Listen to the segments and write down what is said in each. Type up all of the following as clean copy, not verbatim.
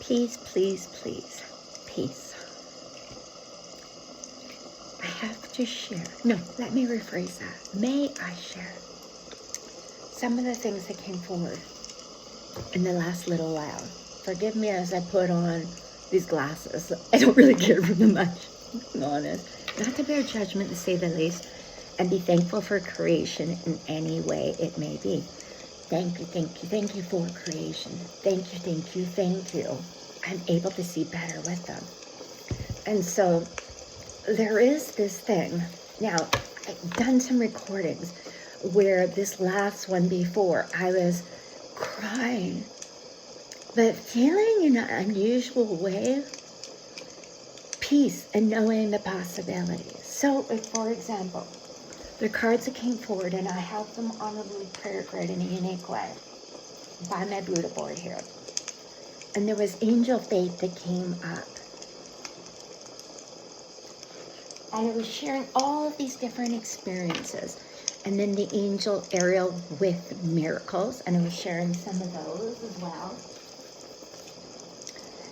Please, please, please, peace. I have to share. No, let me rephrase that. May I share some of the things that came forward in the last little while. Forgive me as I put on these glasses. I don't really care for them much, I'm honest. Not to bear judgment, to say the least, and be thankful for creation in any way it may be. Thank you, thank you, thank you for creation. Thank you, thank you, thank you. I'm able to see better with them. And so there is this thing. Now, I've done some recordings where this last one before, I was crying, but feeling in an unusual way, peace and knowing the possibilities. So, for example, the cards that came forward, and I have them on a little prayer grid in a unique way by my Buddha board here. And there was angel faith that came up. And it was sharing all of these different experiences. And then the angel Ariel with miracles, and it was sharing some of those as well.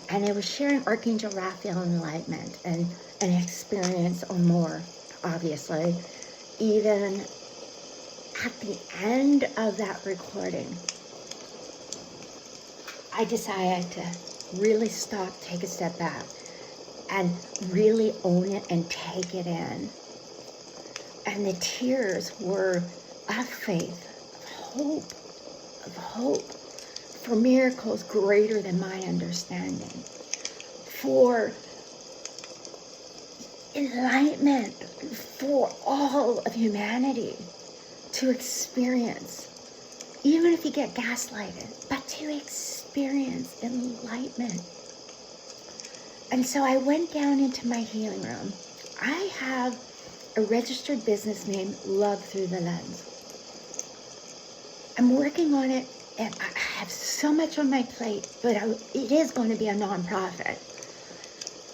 And it was sharing Archangel Raphael enlightenment and an experience or more, obviously. Even at the end of that recording, I decided to really stop, take a step back, and really own it and take it in. And the tears were of faith, of hope, for miracles greater than my understanding, for enlightenment for all of humanity to experience, even if you get gaslighted, but to experience enlightenment. And so I went down into my healing room. I have a registered business name, Love Through the Lens. I'm working on it, and I have so much on my plate, but it is going to be a nonprofit.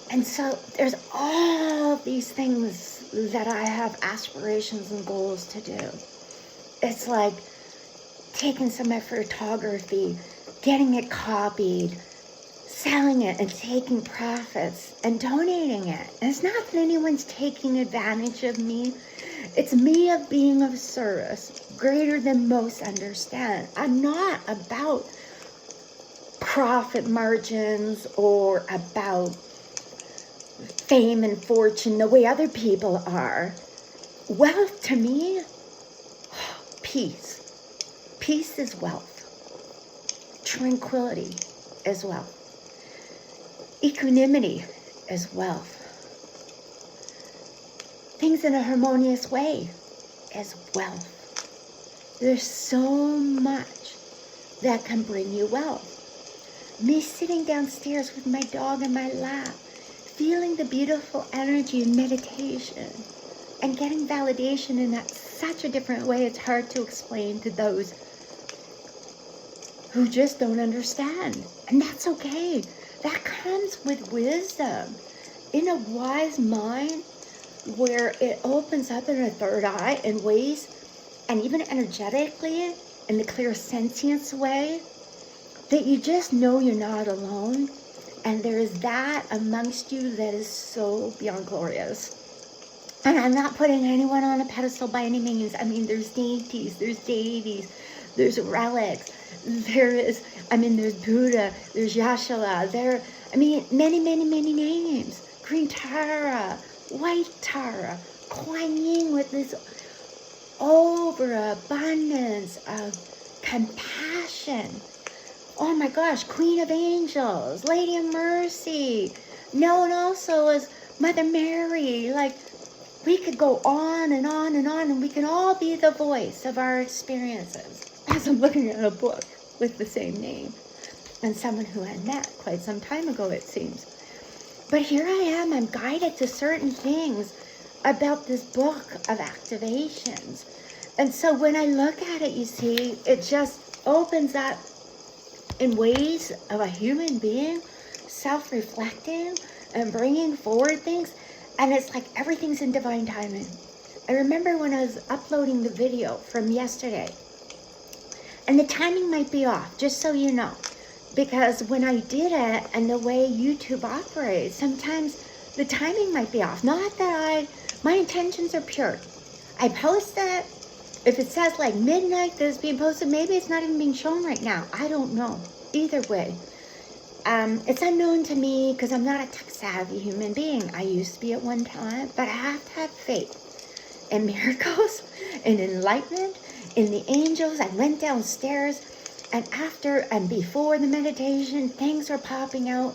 And so there's all these things that I have aspirations and goals to do. It's like taking some of my photography, getting it copied, selling it and taking profits and donating it. And it's not that anyone's taking advantage of me. It's me of being of service greater than most understand. I'm not about profit margins or about fame and fortune the way other people are. Wealth to me, peace. Peace is wealth. Tranquility is wealth. Equanimity is wealth. Things in a harmonious way is wealth. There's so much that can bring you wealth. Me sitting downstairs with my dog in my lap, feeling the beautiful energy of meditation and getting validation in that such a different way, it's hard to explain to those who just don't understand. And that's okay. That comes with wisdom. In a wise mind where it opens up in a third eye in ways, and even energetically, in the clear sentience way, that you just know you're not alone. And there is that amongst you that is so beyond glorious. And I'm not putting anyone on a pedestal by any means. I mean, there's deities, there's relics, there's Buddha, there's Yashala, many, many, many names. Green Tara, White Tara, Kuan Yin with this overabundance of compassion. Oh my gosh, Queen of Angels, Lady of Mercy, known also as Mother Mary. Like, we could go on and on and on, and we can all be the voice of our experiences. As I'm looking at a book with the same name, and someone who I met quite some time ago, it seems. But here I am, I'm guided to certain things about this book of activations. And so when I look at it, you see, it just opens up in ways of a human being, self-reflecting and bringing forward things. And it's like everything's in divine timing. I remember when I was uploading the video from yesterday, and the timing might be off, just so you know. Because when I did it, and the way YouTube operates, sometimes the timing might be off. Not that my intentions are pure. I post it. If it says like midnight this is being posted, maybe it's not even being shown right now. I don't know. Either way. It's unknown to me because I'm not a tech-savvy human being. I used to be at one time, but I have to have faith in miracles, in enlightenment, in the angels. I went downstairs, and after and before the meditation, things were popping out,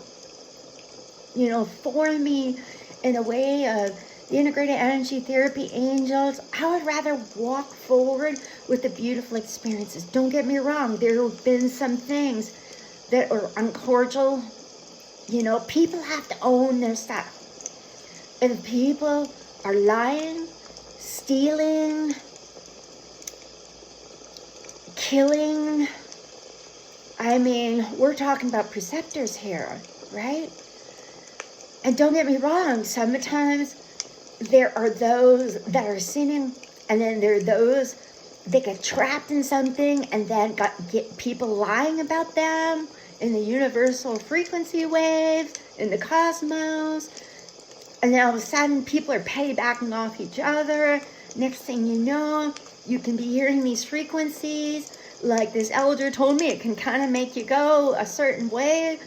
for me in a way of the integrated energy therapy angels. I would rather walk forward with the beautiful experiences. Don't get me wrong. There have been some things that are uncordial. People have to own their stuff. If people are lying, stealing, killing, we're talking about preceptors here, right? And don't get me wrong, sometimes there are those that are sinning, and then there are those that get trapped in something and then get people lying about them in the universal frequency waves, in the cosmos, and then all of a sudden people are piggybacking off each other. Next thing you know, you can be hearing these frequencies, like this elder told me, it can kind of make you go a certain way,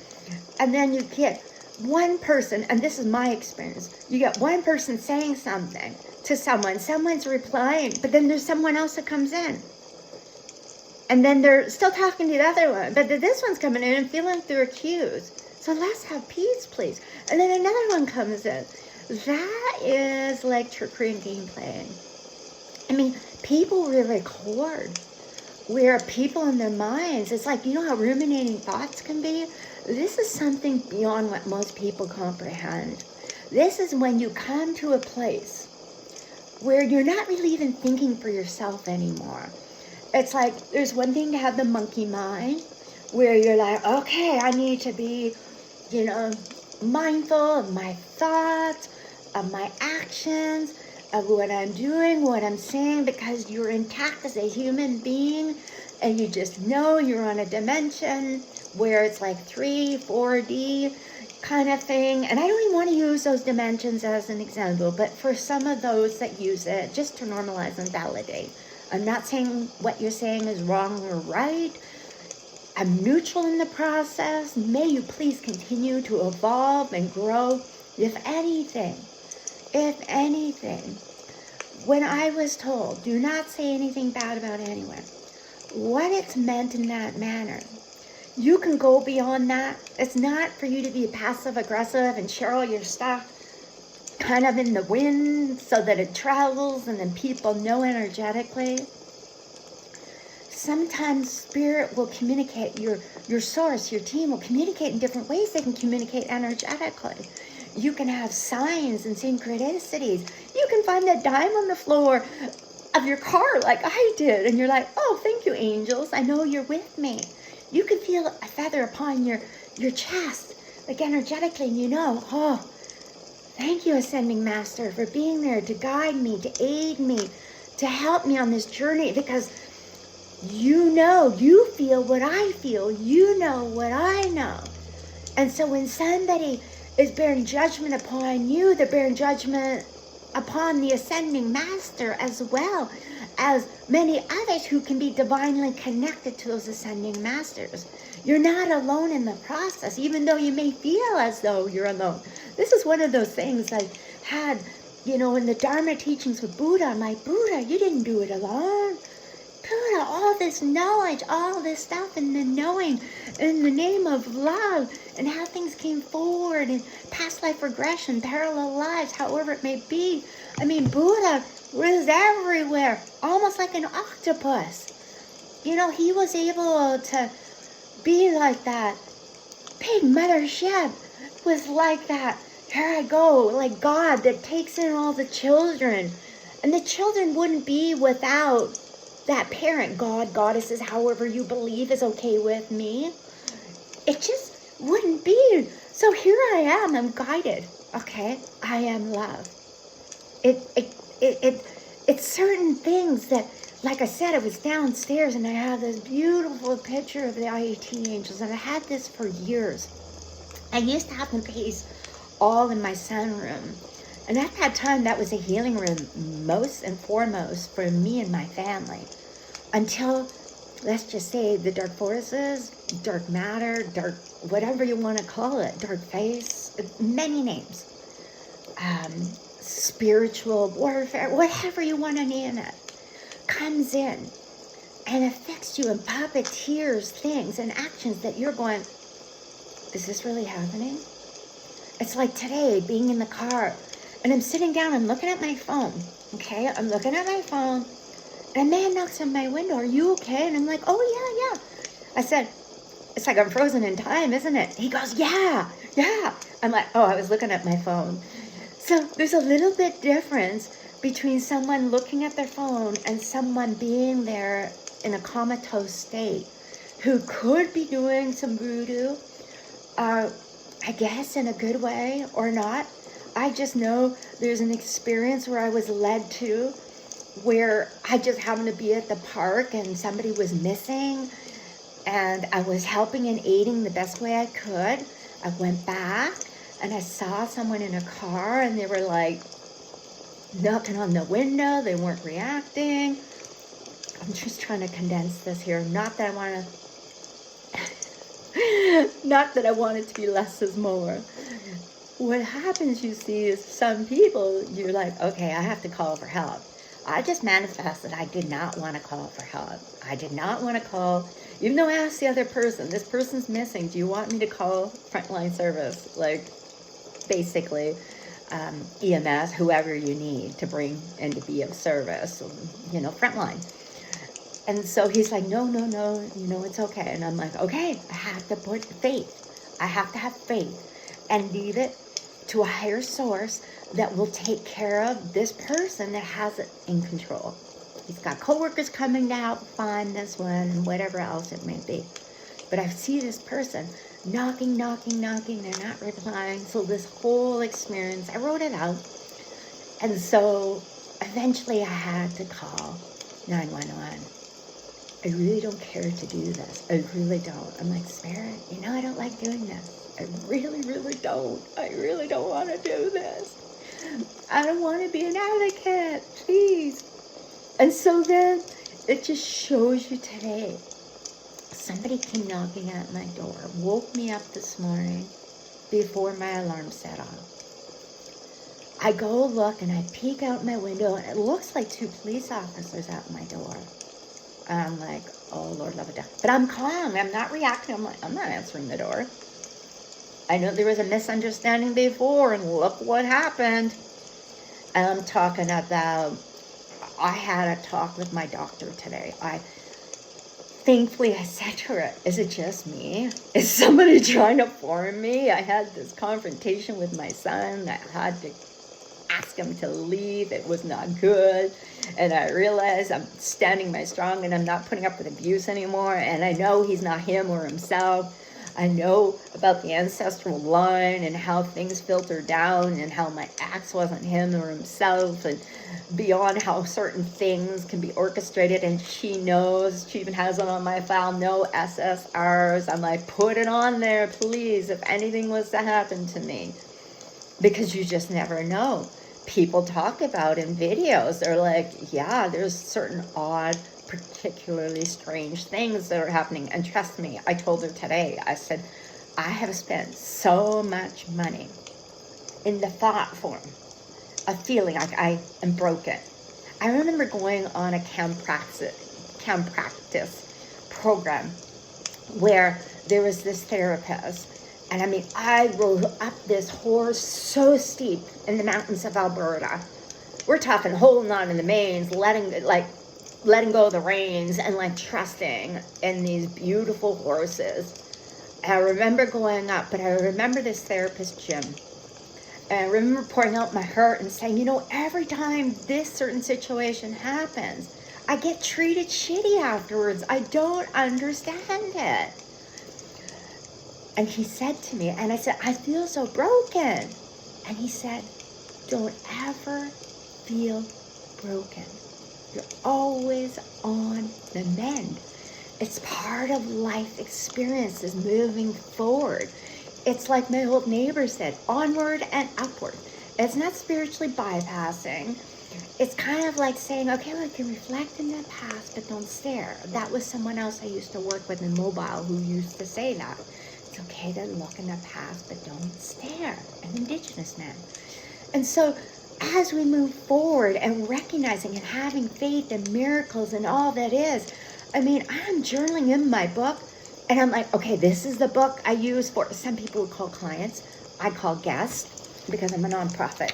and then you get one person, and this is my experience, you get one person saying something to someone's replying, but then there's someone else that comes in. And then they're still talking to the other one, but this one's coming in and feeling like they're accused. So let's have peace, please. And then another one comes in. That is like trickery and game playing. People will record where people in their minds, it's like, how ruminating thoughts can be? This is something beyond what most people comprehend. This is when you come to a place where you're not really even thinking for yourself anymore. It's like, there's one thing to have the monkey mind, where you're like, okay, I need to be, mindful of my thoughts, of my actions, of what I'm doing, what I'm saying, because you're intact as a human being, and you just know you're on a dimension where it's like 3, 4D kind of thing. And I don't even want to use those dimensions as an example, but for some of those that use it, just to normalize and validate. I'm not saying what you're saying is wrong or right. I'm neutral in the process. May you please continue to evolve and grow. If anything, when I was told, do not say anything bad about anyone, what it's meant in that manner, you can go beyond that. It's not for you to be passive aggressive and share all your stuff kind of in the wind so that it travels and then people know energetically. Sometimes spirit will communicate, your source, your team will communicate in different ways. They can communicate energetically. You can have signs and synchronicities. You can find that dime on the floor of your car like I did, and you're like, oh, thank you, angels. I know you're with me. You can feel a feather upon your chest, like energetically, and oh, thank you, Ascending Master, for being there to guide me, to aid me, to help me on this journey, because you feel what I feel, you know what I know. And so when somebody is bearing judgment upon you, they're bearing judgment upon the Ascending Master, as well as many others who can be divinely connected to those Ascending Masters. You're not alone in the process, even though you may feel as though you're alone. This is one of those things I had, in the Dharma teachings with Buddha. I'm like, Buddha, you didn't do it alone. Buddha, all this knowledge, all this stuff, and the knowing in the name of love, and how things came forward, and past life regression, parallel lives, however it may be. Buddha was everywhere, almost like an octopus. He was able to be like that. Big mothership was like that. Here I go, like God that takes in all the children. And the children wouldn't be without that parent, God, goddesses, however you believe is okay with me. It just wouldn't be. So here I am, I'm guided. Okay, I am love. It's certain things that like I said, I was downstairs and I had this beautiful picture of the IET angels, and I had this for years. I used to have them paste all in my sunroom. And at that time, that was a healing room, most and foremost, for me and my family. Until, let's just say, the dark forces, dark matter, dark, whatever you want to call it, dark face, many names. Spiritual warfare, whatever you want to name it, comes in and affects you and puppeteers things and actions that you're going, is this really happening? It's like today, being in the car, and I'm sitting down, I'm looking at my phone, okay? I'm looking at my phone, and a man knocks on my window, are you okay? And I'm like, oh, yeah. I said, it's like I'm frozen in time, isn't it? He goes, yeah. I'm like, oh, I was looking at my phone. So there's a little bit difference between someone looking at their phone and someone being there in a comatose state who could be doing some voodoo, I guess in a good way or not. I just know there's an experience where I was led to where I just happened to be at the park and somebody was missing, and I was helping and aiding the best way I could. I went back and I saw someone in a car and they were like knocking on the window. They weren't reacting. I'm just trying to condense this here. Not that I want it to be less is more. What happens, you see, is some people, you're like, okay, I have to call for help. I just manifested I did not want to call for help. I did not want to call, even though I asked the other person, this person's missing, do you want me to call frontline service? Like, basically, EMS, whoever you need to bring and to be of service, frontline. And so he's like, no, it's okay. And I'm like, okay, I have to put faith. I have to have faith and leave it to a higher source that will take care of this person that has it in control. He's got coworkers coming to help find this one and whatever else it may be. But I see this person knocking, they're not replying. So this whole experience, I wrote it out. And so eventually I had to call 911. I really don't care to do this. I really don't. I'm like, Spirit, I don't like doing this. I really, really don't. I really don't want to do this. I don't want to be an advocate, please. And so then it just shows you today. Somebody came knocking at my door, woke me up this morning before my alarm set off. I go look and I peek out my window and it looks like 2 police officers at my door. And I'm like, oh, Lord, love it. But I'm calm. I'm not reacting. I'm like, I'm not answering the door. I know there was a misunderstanding before, and look what happened. And I'm talking about, I had a talk with my doctor today. Thankfully, I said to her, is it just me? Is somebody trying to form me? I had this confrontation with my son. I had to ask him to leave. It was not good. And I realized I'm standing my strong and I'm not putting up with abuse anymore. And I know he's not him or himself. I know about the ancestral line and how things filter down and how my ex wasn't him or himself, and beyond how certain things can be orchestrated. And she knows, she even has it on my file, no SSRs. I'm like, put it on there, please, if anything was to happen to me. Because you just never know. People talk about in videos, they're like, yeah, there's certain odd, particularly strange things that are happening. And trust me, I told her today, I said, I have spent so much money in the thought form of feeling like I am broken. I remember going on a camp practice program where there was this therapist. And I mean, I rode up this horse so steep in the mountains of Alberta. We're talking holding on to the mains, letting go of the reins and like trusting in these beautiful horses. And I remember going up, but I remember this therapist, Jim. And I remember pouring out my heart and saying, every time this certain situation happens, I get treated shitty afterwards. I don't understand it. And he said to me, and I said, I feel so broken. And he said, don't ever feel broken. You're always on the mend. It's part of life experiences moving forward. It's like my old neighbor said, onward and upward. It's not spiritually bypassing. It's kind of like saying, okay, we can reflect in the past, but don't stare. That was someone else I used to work with in mobile who used to say that. It's okay to look in the past, but don't stare. An indigenous man. And so as we move forward and recognizing and having faith in miracles and all that is, I mean, I'm journaling in my book and I'm like, okay, this is the book I use for, some people would call clients. I call guests because I'm a nonprofit.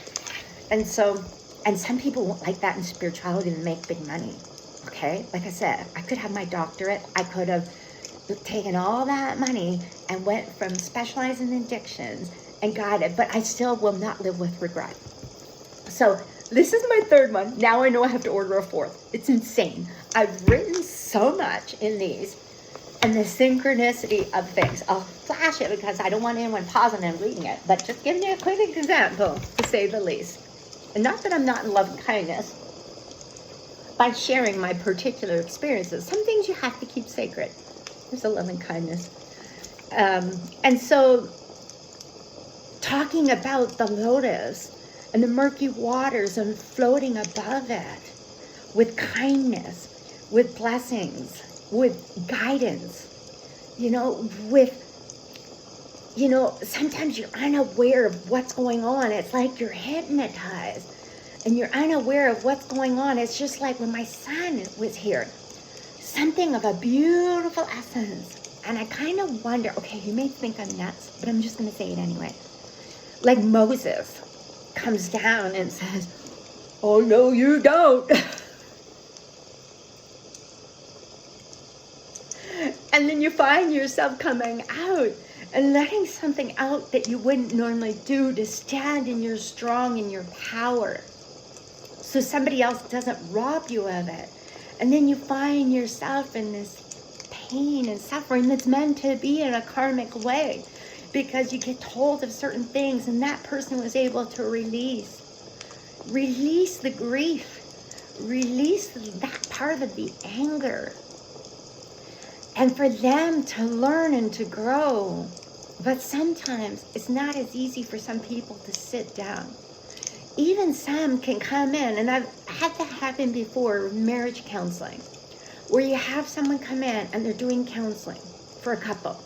And so, and some people won't like that in spirituality to make big money. Okay. Like I said, I could have my doctorate. I could have taken all that money and went from specializing in addictions and got it, but I still will not live with regret. So this is my third one. Now I know I have to order a fourth. It's insane. I've written so much in these and the synchronicity of things. I'll flash it because I don't want anyone pausing and reading it, but just give me a quick example to say the least. And not that I'm not in love and kindness by sharing my particular experiences. Some things you have to keep sacred. There's a love and kindness. And so talking about the lotus and the murky waters and floating above it with kindness, with blessings, with guidance, sometimes you're unaware of what's going on. It's like you're hypnotized and you're unaware of what's going on. It's just like when my son was here, something of a beautiful essence. And I kind of wonder, okay, you may think I'm nuts, but I'm just going to say it anyway. Like Moses comes down and says, oh, no, you don't. And then you find yourself coming out and letting something out that you wouldn't normally do to stand in your strong in your power. So somebody else doesn't rob you of it. And then you find yourself in this pain and suffering that's meant to be in a karmic way. Because you get told of certain things and that person was able to release the grief, release that part of the anger, and for them to learn and to grow. But sometimes it's not as easy for some people to sit down. Even some can come in, and I've had that happen before, marriage counseling, where you have someone come in and they're doing counseling for a couple.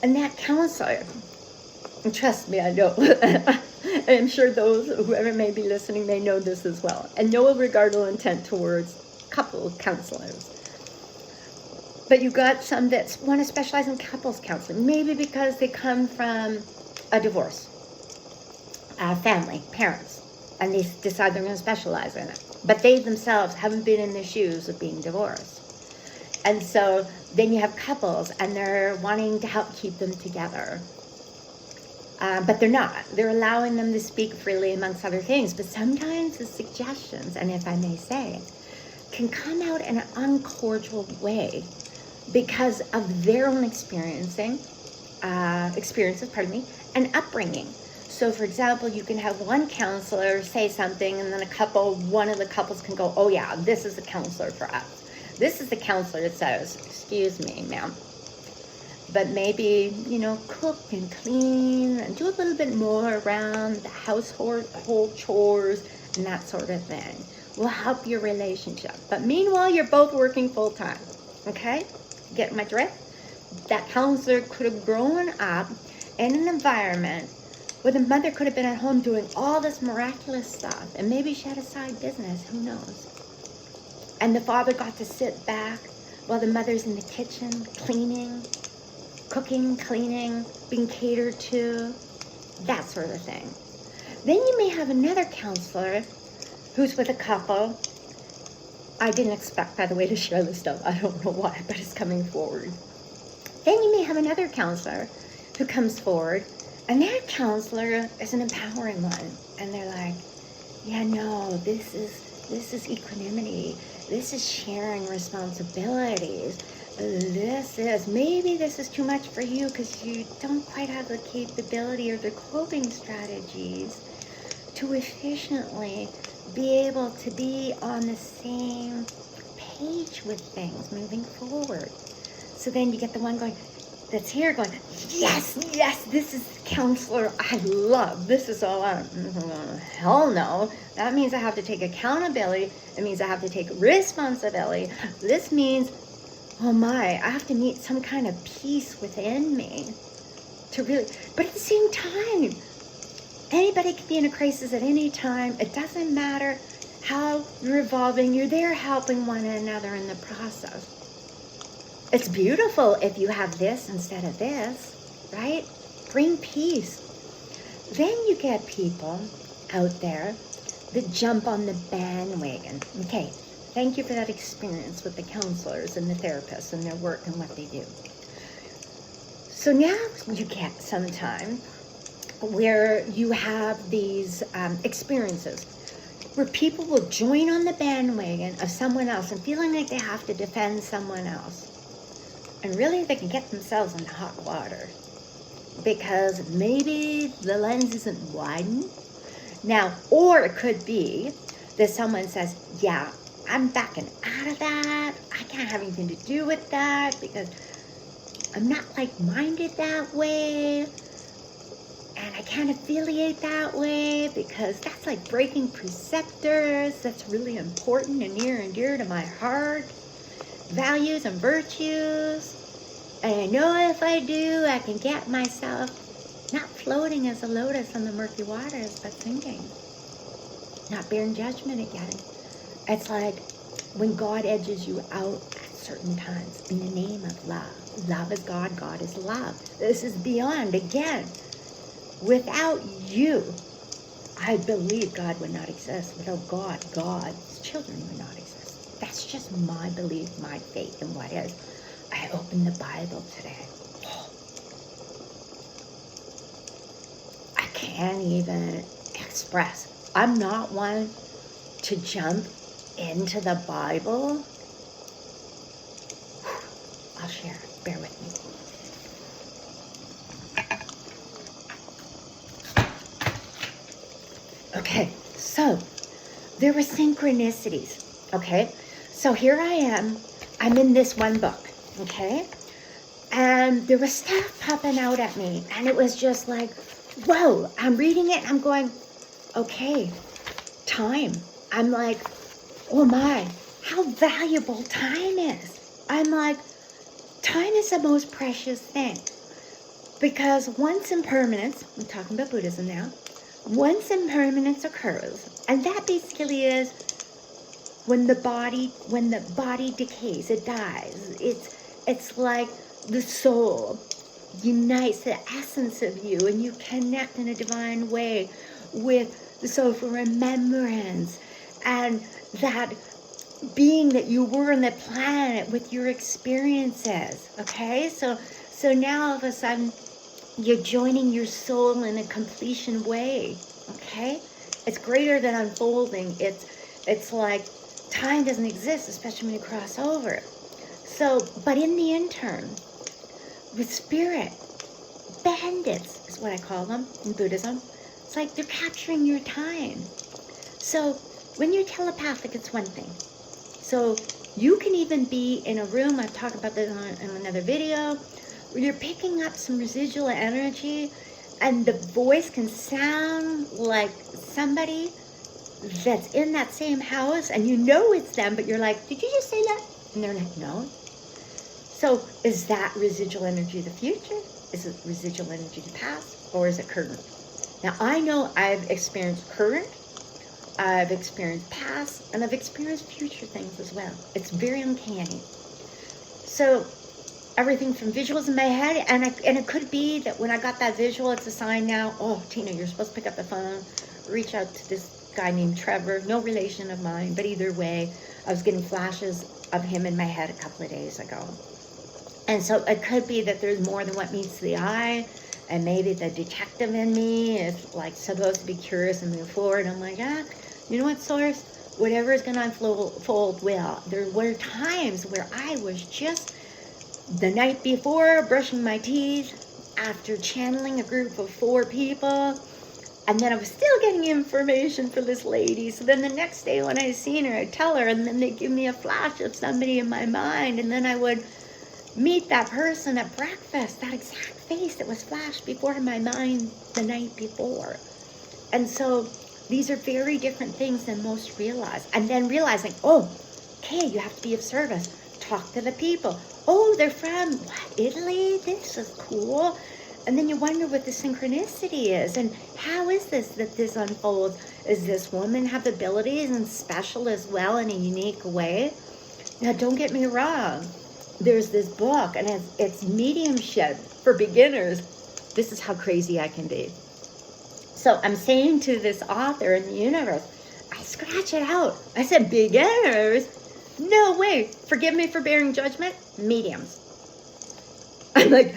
And that counselor, and trust me, I know, I'm sure whoever may be listening, they know this as well. And no regard or intent towards couple counselors. But you got some that want to specialize in couples counseling, maybe because they come from a divorce, family, parents, and they decide they're going to specialize in it. But they themselves haven't been in the shoes of being divorced. And so then you have couples and they're wanting to help keep them together. But they're not. They're allowing them to speak freely amongst other things. But sometimes the suggestions, and if I may say, can come out in an uncordial way because of their own experiences, and upbringing. So for example, you can have one counselor say something and then one of the couples can go, oh yeah, this is the counselor for us. This is the counselor that says, excuse me, ma'am, but maybe, cook and clean and do a little bit more around the household chores and that sort of thing. Will help your relationship. But meanwhile, you're both working full time. Okay? Get my drift? That counselor could have grown up in an environment where the mother could have been at home doing all this miraculous stuff. And maybe she had a side business. Who knows? And the father got to sit back while the mother's in the kitchen, cleaning, cooking, cleaning, being catered to, that sort of thing. Then you may have another counselor who's with a couple. I didn't expect, by the way, to share this stuff. I don't know why, but it's coming forward. Then you may have another counselor who comes forward, and that counselor is an empowering one. And they're like, yeah, no, this is equanimity. This is sharing responsibilities. Maybe this is too much for you because you don't quite have the capability or the coping strategies to efficiently be able to be on the same page with things moving forward. So then you get the one going, that's here going, yes, yes, this is the counselor I love. This is all I, hell no. That means I have to take accountability. It means I have to take responsibility. This means, oh my, I have to meet some kind of peace within me to really, but at the same time, anybody can be in a crisis at any time. It doesn't matter how you're evolving. You're there helping one another in the process. It's beautiful if you have this instead of this, right? Bring peace. Then you get people out there that jump on the bandwagon. Okay, thank you for that experience with the counselors and the therapists and their work and what they do. So now you get some time where you have these experiences where people will join on the bandwagon of someone else and feeling like they have to defend someone else. And really they can get themselves into hot water because maybe the lens isn't widened. Now, or it could be that someone says, yeah, I'm backing out of that. I can't have anything to do with that because I'm not like-minded that way. And I can't affiliate that way because that's like breaking preceptors. That's really important and near and dear to my heart. Values and virtues. And I know if I do, I can get myself not floating as a lotus on the murky waters, but sinking. Not bearing judgment again. It's like when God edges you out at certain times in the name of love. Love is God, God is love. This is beyond, again. Without you, I believe God would not exist. Without God, God's children would not exist. That's just my belief, my faith in what is. I opened the Bible today. I can't even express. I'm not one to jump into the Bible. I'll share. Bear with me. Okay, so there were synchronicities, okay? So here I am, I'm in this one book, okay? And there was stuff popping out at me, and it was just like, whoa, I'm reading it, and I'm going, okay, time. I'm like, oh my, how valuable time is. I'm like, time is the most precious thing. Because once impermanence, I'm talking about Buddhism now, once impermanence occurs, and that basically is when the body decays, it dies. It's like the soul unites the essence of you, and you connect in a divine way with the soul for remembrance, and that being that you were on the planet with your experiences. Okay, so now all of a sudden you're joining your soul in a completion way, okay? It's greater than unfolding. It's like time doesn't exist, especially when you cross over. So, but in the interim, with spirit, bandits is what I call them in Buddhism. It's like they're capturing your time. So when you're telepathic, it's one thing. So you can even be in a room, I've talked about this in another video, where you're picking up some residual energy and the voice can sound like somebody that's in that same house and you know it's them, but you're like, did you just say that? And they're like, no. So is that residual energy the future? Is it residual energy the past? Or is it current? Now I know I've experienced current, I've experienced past, and I've experienced future things as well. It's very uncanny. So everything from visuals in my head, and it could be that when I got that visual, it's a sign now, oh, Tina, you're supposed to pick up the phone, reach out to this guy named Trevor, no relation of mine, but either way, I was getting flashes of him in my head a couple of days ago. And so it could be that there's more than what meets the eye, and maybe the detective in me is like supposed to be curious and move forward. I'm like, you know what, Source? Whatever is going to unfold will. There were times where I was just the night before brushing my teeth after channeling a group of 4 people. And then I was still getting information for this lady. So then the next day when I seen her, I'd tell her, and then they'd give me a flash of somebody in my mind. And then I would meet that person at breakfast, that exact face that was flashed before my mind the night before. And so these are very different things than most realize. And then realizing, oh, okay, you have to be of service. Talk to the people. Oh, they're from, what, Italy? This is cool. And then you wonder what the synchronicity is, and how is this that this unfolds? Is this woman have abilities and special as well in a unique way? Now, don't get me wrong. There's this book, and it's mediumship for beginners. This is how crazy I can be. So I'm saying to this author in the universe, I scratch it out. I said, beginners? No way. Forgive me for bearing judgment. Mediums. I'm like,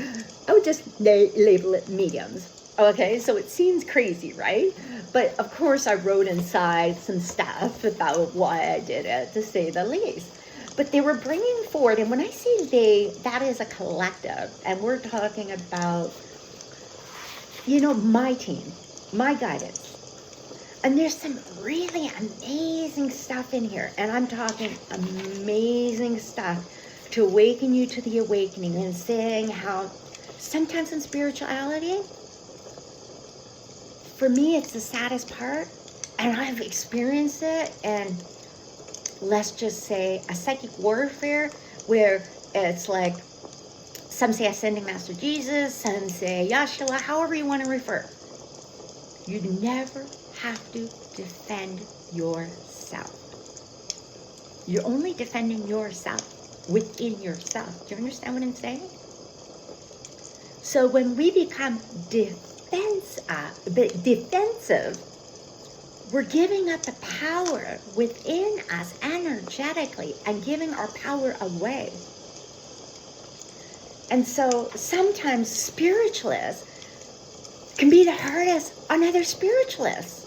I would just label it mediums. Okay, so it seems crazy, right? But of course I wrote inside some stuff about why I did it, to say the least. But they were bringing forward, and when I say they, that is a collective. And we're talking about, you know, my team, my guidance. And there's some really amazing stuff in here. And I'm talking amazing stuff to awaken you to the awakening, and saying how sometimes in spirituality, for me, it's the saddest part, and I've experienced it, and let's just say a psychic warfare where it's like, some say Ascending Master Jesus, some say Yahshua, however you want to refer. You never have to defend yourself. You're only defending yourself within yourself. Do you understand what I'm saying? So when we become defensive, we're giving up the power within us energetically and giving our power away. And so sometimes spiritualists can be the hardest on other spiritualists.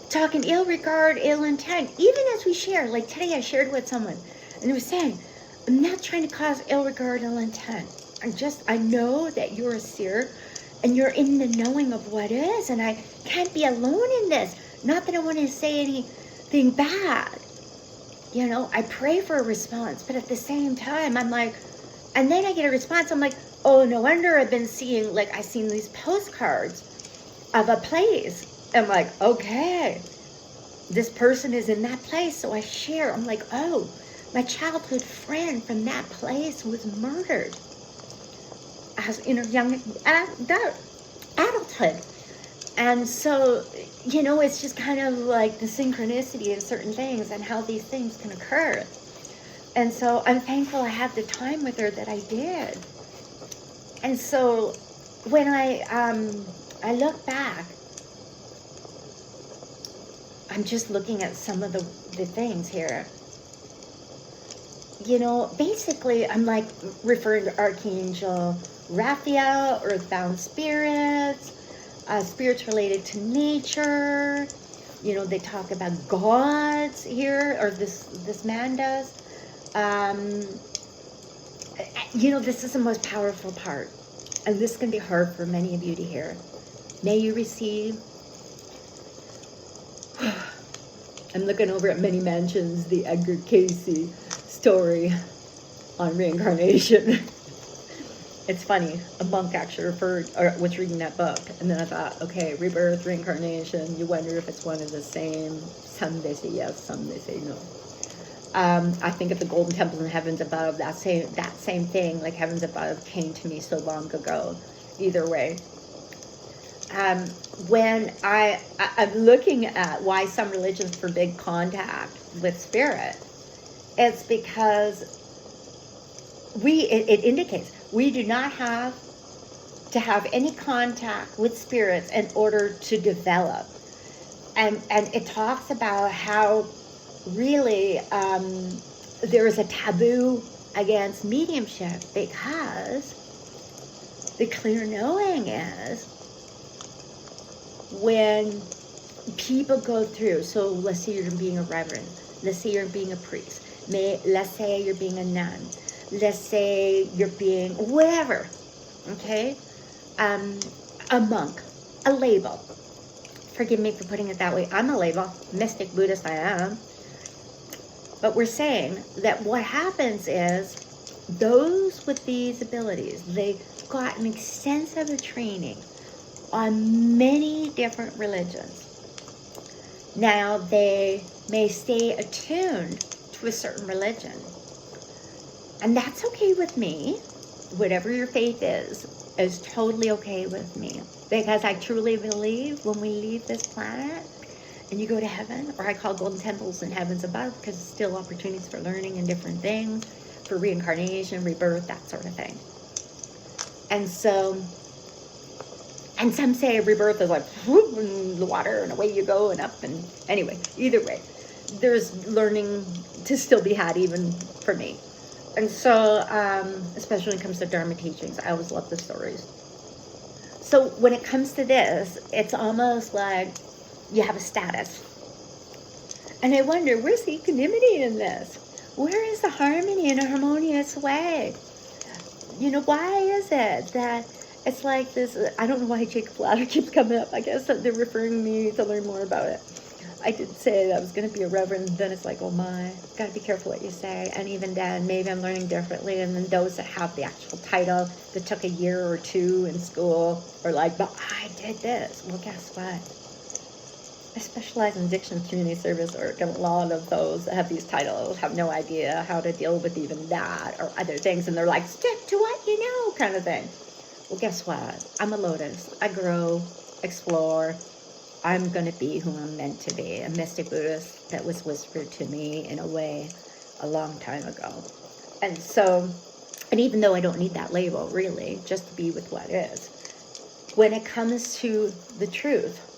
Talking ill regard, ill intent, even as we share. Like today I shared with someone and it was saying, I'm not trying to cause ill regard, ill intent. I know that you're a seer and you're in the knowing of what is, and I can't be alone in this. Not that I want to say anything bad. You know, I pray for a response, but at the same time, I'm like, and then I get a response, I'm like, oh, no wonder I've been seeing, like, I've seen these postcards of a place. I'm like, okay, this person is in that place, so I share. I'm like, oh, my childhood friend from that place was murdered as in her young adulthood. And so, you know, it's just kind of like the synchronicity in certain things and how these things can occur. And so I'm thankful I had the time with her that I did. And so when I look back, I'm just looking at some of the things here. You know, basically, I'm like referring to Archangel Raphael, earthbound spirits, spirits related to nature. You know, they talk about gods here, or this man does. You know, this is the most powerful part, and this can be hard for many of you to hear. May you receive. I'm looking over at Many Mansions, the Edgar Cayce story on reincarnation. It's funny, a monk actually was reading that book, and then I thought, okay, rebirth, reincarnation, you wonder if it's one of the same. Some they say yes, some they say no. I think of the golden temples in heavens above, that same thing, like heavens above came to me so long ago. Either way. When I'm looking at why some religions forbid contact with spirit, it's because it indicates we do not have to have any contact with spirits in order to develop. And it talks about how really there is a taboo against mediumship, because the clear knowing is when people go through, so let's say you're being a reverend, let's say you're being a priest, let's say you're being a nun, let's say you're being whatever, okay, a monk, a label. Forgive me for putting it that way. I'm a label. Mystic Buddhist I am. But we're saying that what happens is those with these abilities, they've got an extensive training on many different religions. Now, they may stay attuned to a certain religion. And that's okay with me. Whatever your faith is totally okay with me. Because I truly believe when we leave this planet and you go to heaven, or I call golden temples and heavens above, because it's still opportunities for learning and different things, for reincarnation, rebirth, that sort of thing. And so, and some say rebirth is like whoop, in the water and away you go and up, and anyway, either way, there's learning to still be had even for me. And so, especially when it comes to Dharma teachings, I always love the stories. So when it comes to this, it's almost like you have a status. And I wonder, where's the equanimity in this? Where is the harmony in a harmonious way? You know, why is it that it's like this? I don't know why Jacob Ladder keeps coming up. I guess that they're referring me to learn more about it. I did say that I was going to be a reverend, then it's like, oh my, got to be careful what you say. And even then, maybe I'm learning differently. And then those that have the actual title that took a year or two in school are like, but I did this. Well, guess what? I specialize in addiction community service work, and a lot of those that have these titles have no idea how to deal with even that or other things. And they're like, stick to what you know kind of thing. Well, guess what? I'm a lotus. I grow, explore. I'm going to be who I'm meant to be, a mystic Buddhist that was whispered to me in a way a long time ago. And so, and even though I don't need that label, really, just to be with what is, when it comes to the truth,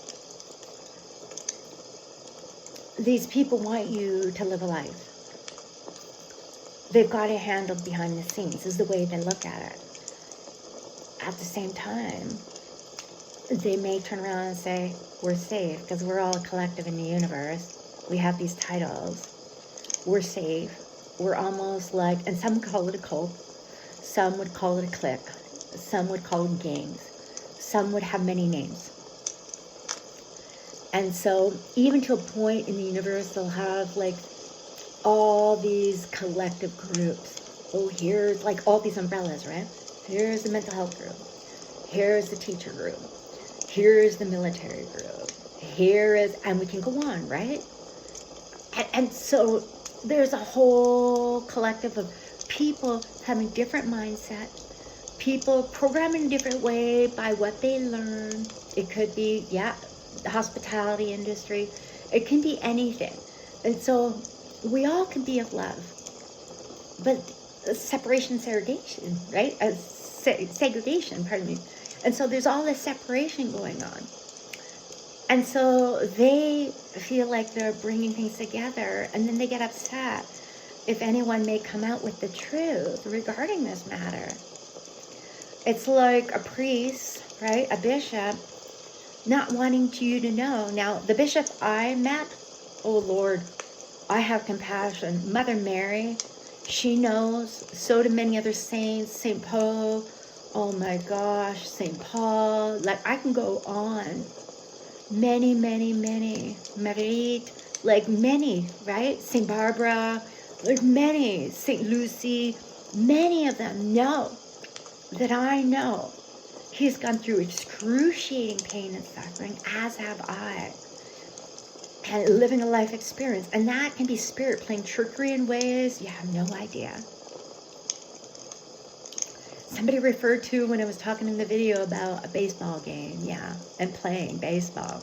these people want you to live a life. They've got it handled behind the scenes, is the way they look at it. At the same time, they may turn around and say, we're safe because we're all a collective in the universe. We have these titles. We're safe. We're almost like, and some call it a cult. Some would call it a clique. Some would call it gangs. Some would have many names. And so even to a point in the universe, they'll have like all these collective groups. Oh, here's like all these umbrellas, right? Here's the mental health group. Here's the teacher group. Here's the military group. Here is, and we can go on, right? And so there's a whole collective of people having different mindset, people programmed in a different way by what they learn. It could be, the hospitality industry. It can be anything. And so we all can be of love. But separation, segregation, right? Segregation, pardon me. And so there's all this separation going on. And so they feel like they're bringing things together, and then they get upset if anyone may come out with the truth regarding this matter. It's like a priest, right? A bishop not wanting you to know. Now, the bishop I met, oh Lord, I have compassion. Mother Mary, she knows. So do many other saints. St. Paul, oh my gosh, St. Paul. Like, I can go on. Many, many, many. Marie, like many, right? St. Barbara, like many. St. Lucy, many of them know that I know. He's gone through excruciating pain and suffering, as have I. And living a life experience. And that can be spirit playing trickery in ways you have no idea. Somebody referred to when I was talking in the video about a baseball game, and playing baseball.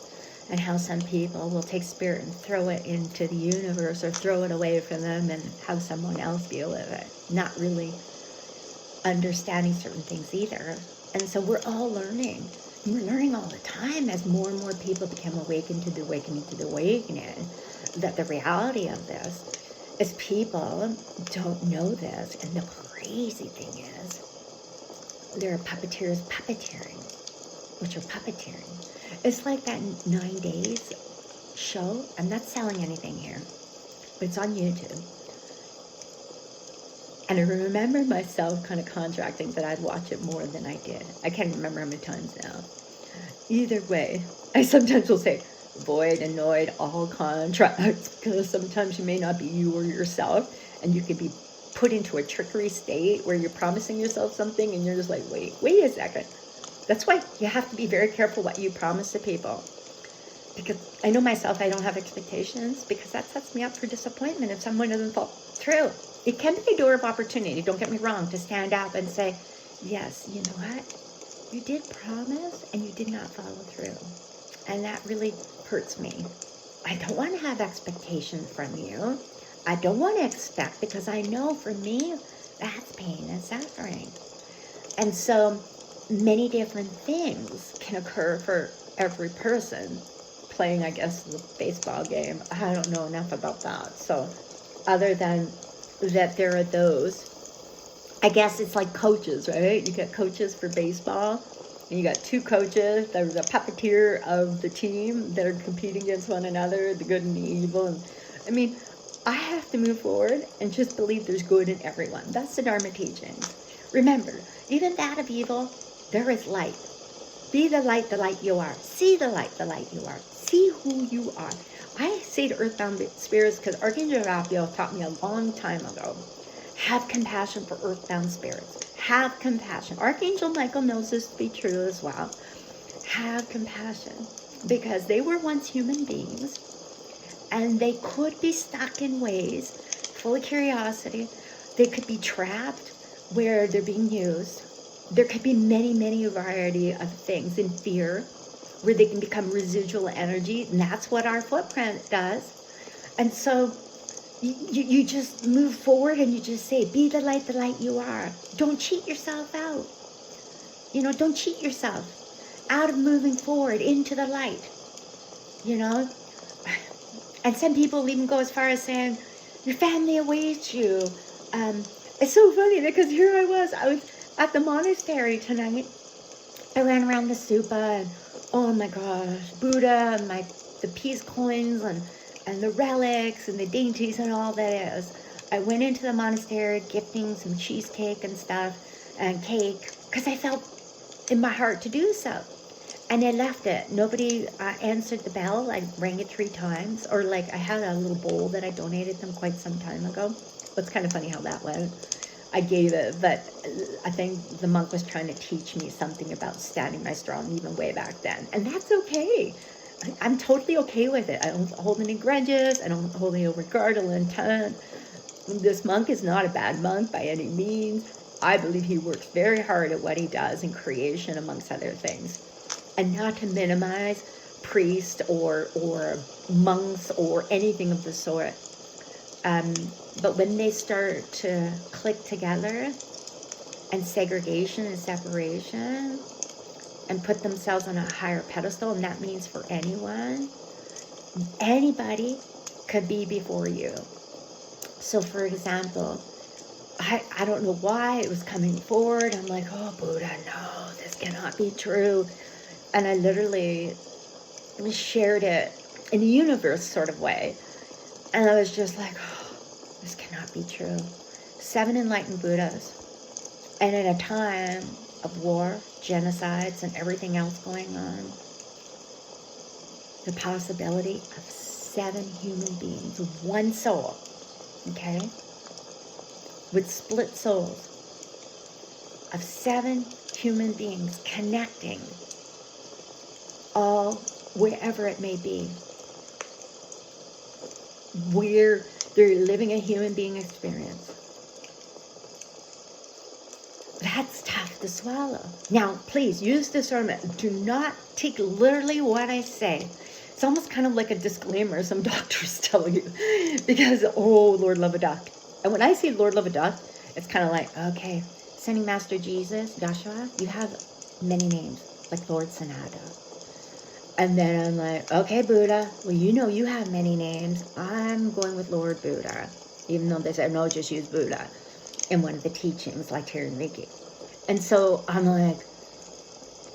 And how some people will take spirit and throw it into the universe or throw it away from them and have someone else deal with it. Not really understanding certain things either. And so we're all learning. We're learning all the time as more and more people become awakened to the awakening to the awakening. That the reality of this is people don't know this. And the crazy thing is, there are puppeteers puppeteering, which are puppeteering. It's like that 9 Days show. I'm not selling anything here, but it's on YouTube. And I remember myself kind of contracting that I'd watch it more than I did. I can't remember how many times now. Either way, I sometimes will say, void, annoyed, all contracts, because sometimes you may not be you or yourself, and you could be put into a trickery state where you're promising yourself something and you're just like, wait a second. That's why you have to be very careful what you promise to people. Because I know myself, I don't have expectations, because that sets me up for disappointment if someone doesn't fall through. It can be a door of opportunity, don't get me wrong, to stand up and say, yes, you know what? You did promise and you did not follow through. And that really hurts me. I don't want to have expectations from you. I don't want to expect, because I know for me, that's pain and suffering. And so many different things can occur for every person playing, I guess, the baseball game. I don't know enough about that. So other than that, there are those, I guess it's like coaches, right? You get coaches for baseball, and you got two coaches. There's a puppeteer of the team that are competing against one another, the good and the evil. And I mean, I have to move forward and just believe there's good in everyone. That's the Dharma teachings. Remember, even that of evil, there is light. Be the light you are. See the light you are. See who you are. I say to earthbound spirits, because Archangel Raphael taught me a long time ago, have compassion for earthbound spirits. Have compassion. Archangel Michael knows this to be true as well. Have compassion, because they were once human beings, and they could be stuck in ways full of curiosity. They could be trapped where they're being used. There could be many variety of things in fear, where they can become residual energy, and that's what our footprint does. And so you just move forward and you just say, be the light you are. Don't cheat yourself out. You know, don't cheat yourself out of moving forward into the light, you know. And some people even go as far as saying, your family awaits you. It's so funny, because here I was at the monastery tonight. I ran around the stupa, and oh my gosh, Buddha and the peace coins and the relics and the dainties and all that is. I went into the monastery gifting some cheesecake and stuff and cake, because I felt in my heart to do so. And I left it. Nobody answered the bell. I rang it 3 times. Or like I had a little bowl that I donated them quite some time ago. It's kind of funny how that went. I gave it, but I think the monk was trying to teach me something about standing my strong even way back then. And that's okay. I'm totally okay with it. I don't hold any grudges. I don't hold any regard or intent. This monk is not a bad monk by any means. I believe he works very hard at what he does in creation, amongst other things. And not to minimize priests or monks or anything of the sort. But when they start to click together, and segregation and separation, and put themselves on a higher pedestal, and that means for anyone, anybody could be before you. So for example, I don't know why it was coming forward. I'm like, oh Buddha, no, this cannot be true. And I literally shared it in the universe sort of way. And I was just like, oh, this cannot be true. 7 enlightened Buddhas. And at a time of war, genocides, and everything else going on, the possibility of 7 human beings, 1 soul, okay, with split souls, of 7 human beings connecting, all wherever it may be, where they're living a human being experience. That's tough to swallow. Now, please use discernment. Do not take literally what I say. It's almost kind of like a disclaimer some doctors tell you, because, oh, Lord love a duck. And when I say Lord love a duck, it's kind of like, okay, Sending Master Jesus, Joshua, you have many names, like Lord Sanada. And then I'm like, okay, Buddha, well, you know you have many names. I'm going with Lord Buddha, even though they said, no, just use Buddha in one of the teachings, like here in Reiki. And so I'm like,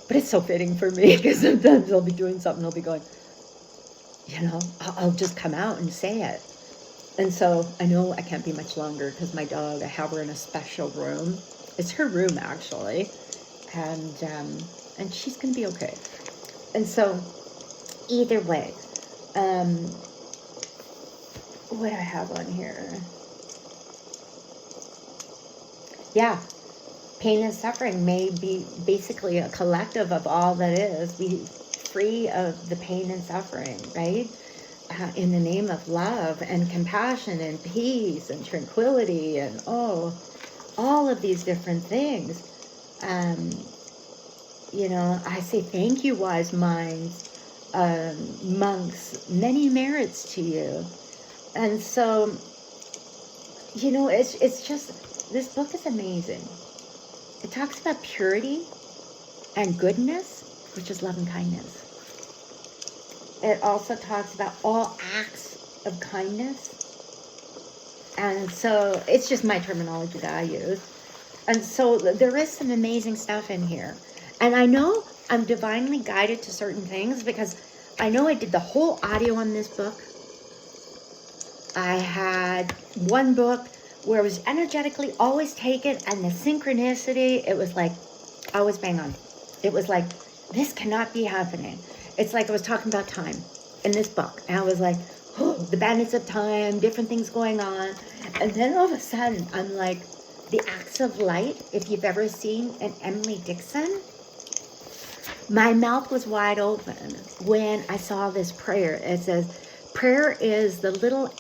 but it's so fitting for me, because sometimes I'll be doing something, I'll be going, you know, I'll just come out and say it. And so I know I can't be much longer, because my dog, I have her in a special room. It's her room, actually. And she's going to be okay. And so, either way, what do I have on here? Yeah, pain and suffering may be basically a collective of all that is. Be free of the pain and suffering, right? In the name of love and compassion and peace and tranquility and all of these different things. You know, I say thank you, wise minds, monks, many merits to you. And so, you know, it's just, this book is amazing. It talks about purity and goodness, which is love and kindness. It also talks about all acts of kindness. And so it's just my terminology that I use. And so there is some amazing stuff in here. And I know I'm divinely guided to certain things because I know I did the whole audio on this book. I had one book where it was energetically always taken, and the synchronicity, it was like, always bang on. It was like, this cannot be happening. It's like I was talking about time in this book. And I was like, oh, the bandits of time, different things going on. And then all of a sudden, I'm like, the acts of light, if you've ever seen an Emily Dixon, my mouth was wide open when I saw this prayer. It says, prayer is the little,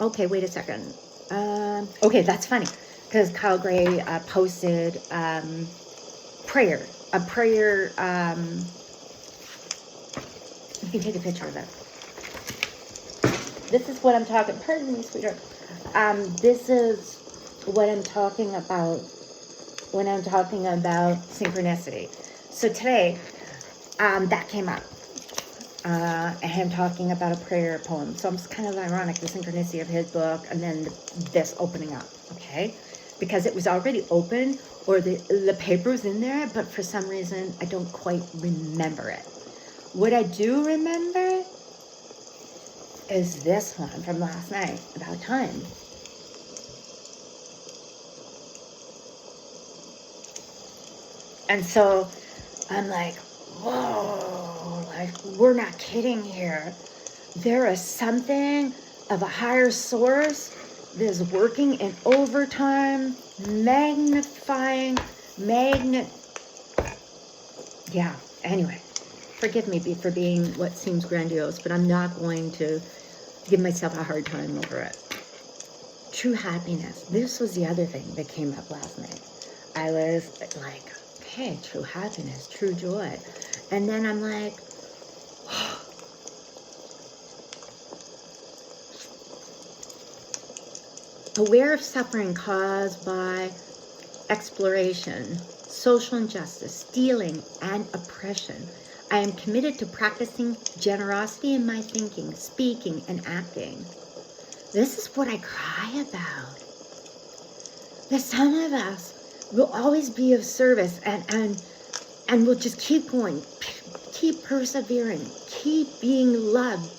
okay, wait a second. Okay, that's funny, because Kyle Gray posted a prayer. You can take a picture of it. This is what I'm talking, pardon me, sweetheart. This is what I'm talking about when I'm talking about synchronicity. So today, that came up. And him talking about a prayer poem. So it's kind of ironic, the synchronicity of his book and then this opening up, okay? Because it was already open, or the paper was in there, but for some reason, I don't quite remember it. What I do remember is this one from last night, about time. And so I'm like, whoa, like, we're not kidding here. There is something of a higher source that is working in overtime, magnifying, yeah, anyway, forgive me for being what seems grandiose, but I'm not going to give myself a hard time over it. True happiness. This was the other thing that came up last night. I was like, okay, true happiness, true joy. And then I'm like, aware of suffering caused by exploration, social injustice, stealing, and oppression. I am committed to practicing generosity in my thinking, speaking, and acting. This is what I cry about. That some of us will always be of service and we'll just keep going, keep persevering, keep being loved.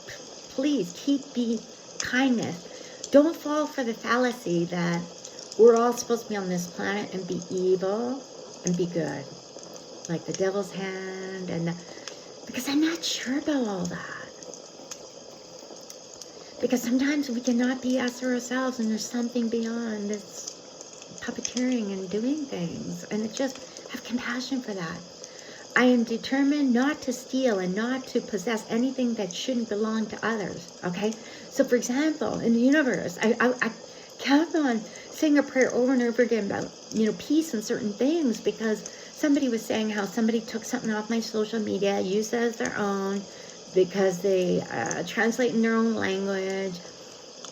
Please keep being kindness. Don't fall for the fallacy that we're all supposed to be on this planet and be evil and be good, like the devil's hand, because I'm not sure about all that. Because sometimes we cannot be us or ourselves, and there's something beyond this puppeteering and doing things, and just have compassion for that. I am determined not to steal and not to possess anything that shouldn't belong to others, okay? So, for example, in the universe, I kept on saying a prayer over and over again about, peace and certain things, because somebody was saying how somebody took something off my social media, used it as their own, because they translate in their own language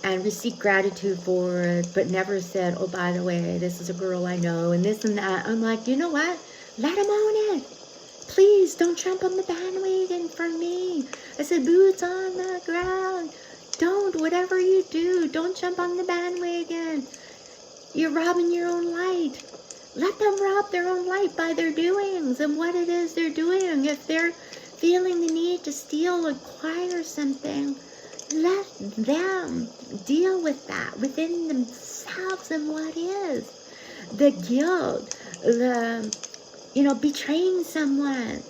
and receive gratitude for it, but never said, oh, by the way, this is a girl I know, and this and that. I'm like, you know what? Let them own it. Please don't jump on the bandwagon for me. I said, boots on the ground. Don't, whatever you do, don't jump on the bandwagon. You're robbing your own light. Let them rob their own light by their doings and what it is they're doing. If they're feeling the need to steal or acquire something, let them deal with that within themselves and what is. The guilt, the, betraying someone,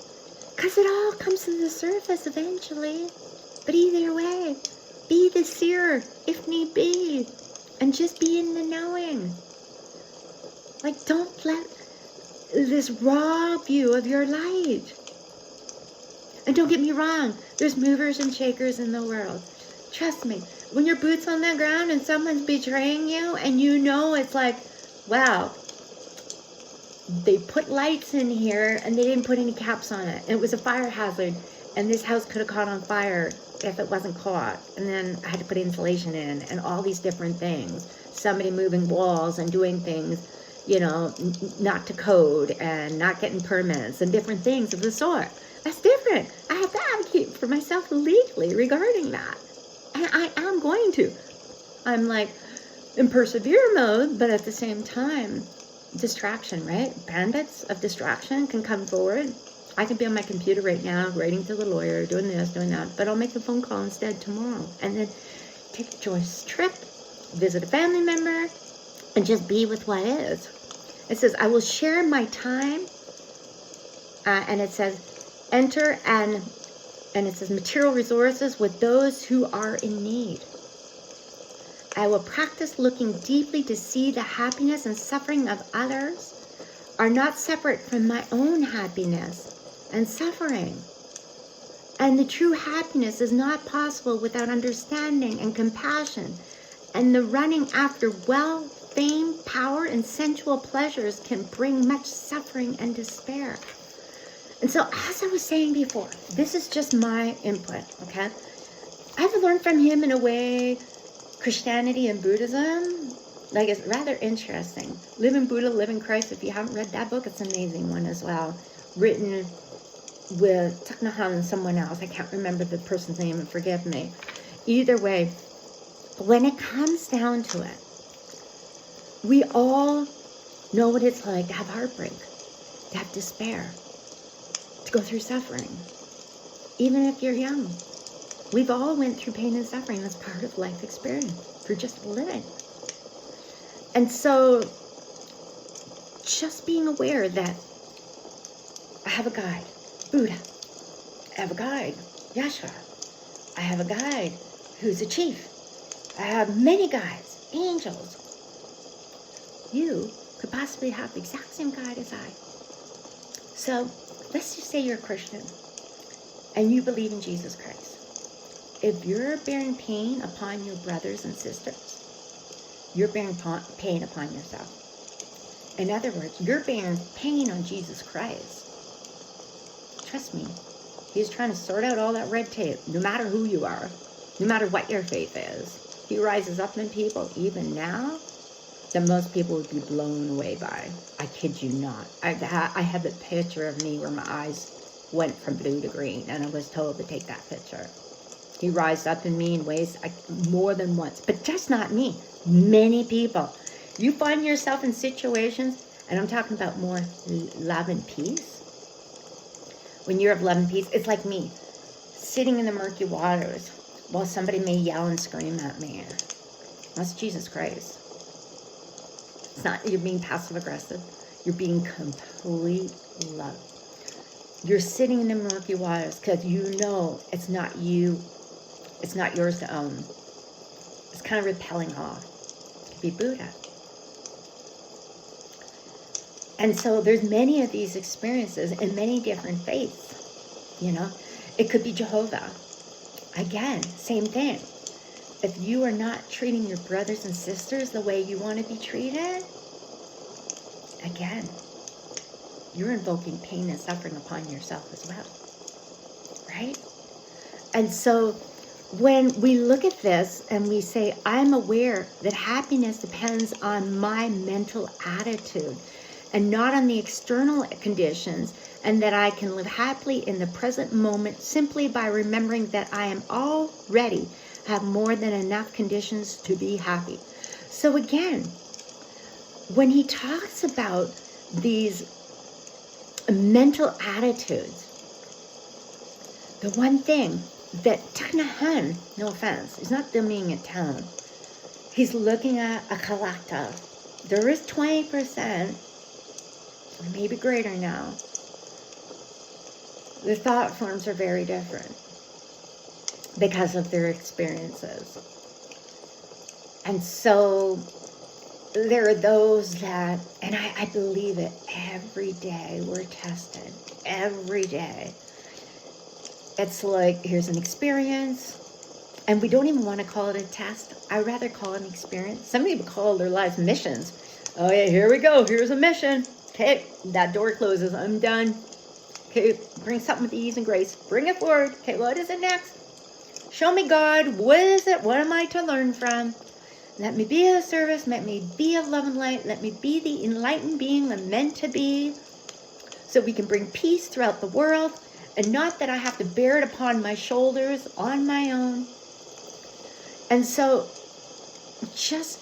Because it all comes to the surface eventually. But either way, be the seer if need be. And just be in the knowing. Like, don't let this rob you of your light. And don't get me wrong, there's movers and shakers in the world. Trust me, when your boot's on the ground and someone's betraying you and you know it's like, wow, they put lights in here and they didn't put any caps on it. And it was a fire hazard and this house could have caught on fire if it wasn't caught. And then I had to put insulation in and all these different things. Somebody moving walls and doing things, you know, not to code and not getting permits and different things of the sort. That's different. I have to advocate for myself legally regarding that. And I am going to. I'm like in persevere mode, but at the same time, distraction, right? Bandits of distraction can come forward. I can be on my computer right now, writing to the lawyer, doing this, doing that, but I'll make a phone call instead tomorrow. And then take a joyous trip, visit a family member, and just be with what is. It says, I will share my time, and it says, enter and it says material resources with those who are in need. I will practice looking deeply to see the happiness and suffering of others are not separate from my own happiness and suffering. And the true happiness is not possible without understanding and compassion. And the running after wealth, fame, power, and sensual pleasures can bring much suffering and despair. And so, as I was saying before, this is just my input, okay? I've learned from him in a way, Christianity and Buddhism, like it's rather interesting. Live in Buddha, Live in Christ. If you haven't read that book, it's an amazing one as well. Written with Thich Nhat Hanh and someone else. I can't remember the person's name, and forgive me. Either way, when it comes down to it, we all know what it's like to have heartbreak, to have despair, to go through suffering, even if you're young. We've all went through pain and suffering. That's part of life experience for just living. And so just being aware that I have a guide, Buddha. I have a guide, Yeshua. I have a guide who's a chief. I have many guides, angels. You could possibly have the exact same guide as I. So let's just say you're a Christian and you believe in Jesus Christ. If you're bearing pain upon your brothers and sisters, you're bearing pain upon yourself. In other words, you're bearing pain on Jesus Christ. Trust me, he's trying to sort out all that red tape, no matter who you are, no matter what your faith is. He rises up in people, even now, that most people would be blown away by. I kid you not. I had the picture of me where my eyes went from blue to green, and I was told to take that picture. He rises up in me in ways more than once, but just not me. Many people. You find yourself in situations, and I'm talking about more love and peace. When you're of love and peace, it's like me, sitting in the murky waters while somebody may yell and scream at me. That's Jesus Christ. It's not you're being passive aggressive. You're being complete love. You're sitting in the murky waters because you know it's not you. It's not yours to own. It's kind of repelling off. It could be Buddha. And so there's many of these experiences in many different faiths. You know, it could be Jehovah. Again, same thing. If you are not treating your brothers and sisters the way you want to be treated, again, you're invoking pain and suffering upon yourself as well. Right? And so when we look at this and we say, I'm aware that happiness depends on my mental attitude and not on the external conditions, and that I can live happily in the present moment simply by remembering that I am already have more than enough conditions to be happy. So again, when he talks about these mental attitudes, the one thing that Thich Nhat Hanh, no offense, he's not dumbing it down. He's looking at a collective. There is 20%, or maybe greater now, The thought forms are very different because of their experiences. And so there are those that, and I believe it, every day we're tested. Every day. It's like, here's an experience, and we don't even want to call it a test. I'd rather call it an experience. Some people call their life missions. Oh yeah, here we go. Here's a mission. Okay, that door closes. I'm done. Okay, bring something with ease and grace. Bring it forward. Okay, what is it next? Show me, God. What is it? What am I to learn from? Let me be of service. Let me be of love and light. Let me be the enlightened being I'm meant to be, so we can bring peace throughout the world, and not that I have to bear it upon my shoulders on my own. And so just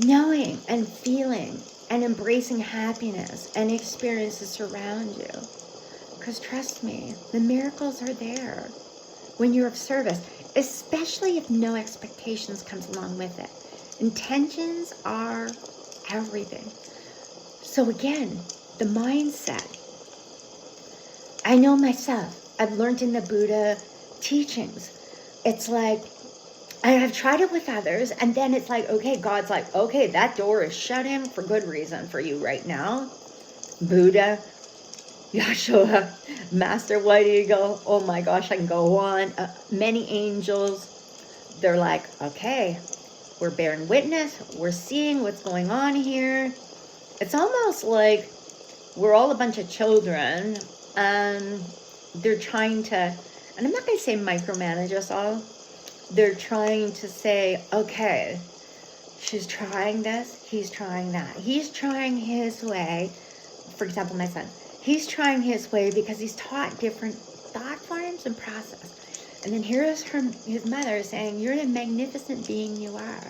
knowing and feeling and embracing happiness and experiences around you. Because trust me, the miracles are there when you're of service, especially if no expectations comes along with it. Intentions are everything. So again, the mindset. I know myself. I've learned in the Buddha teachings. It's like, I've tried it with others, and then it's like, okay, God's like, okay, that door is shut in for good reason for you right now. Buddha, Yeshua, Master White Eagle, oh my gosh, I can go on. Many angels, they're like, okay, we're bearing witness. We're seeing what's going on here. It's almost like we're all a bunch of children, and they're trying to, and I'm not going to say micromanage us all. They're trying to say, okay, she's trying this, he's trying that. He's trying his way. For example, my son, he's trying his way because he's taught different thought forms and process. And then here's his mother saying, you're the magnificent being you are.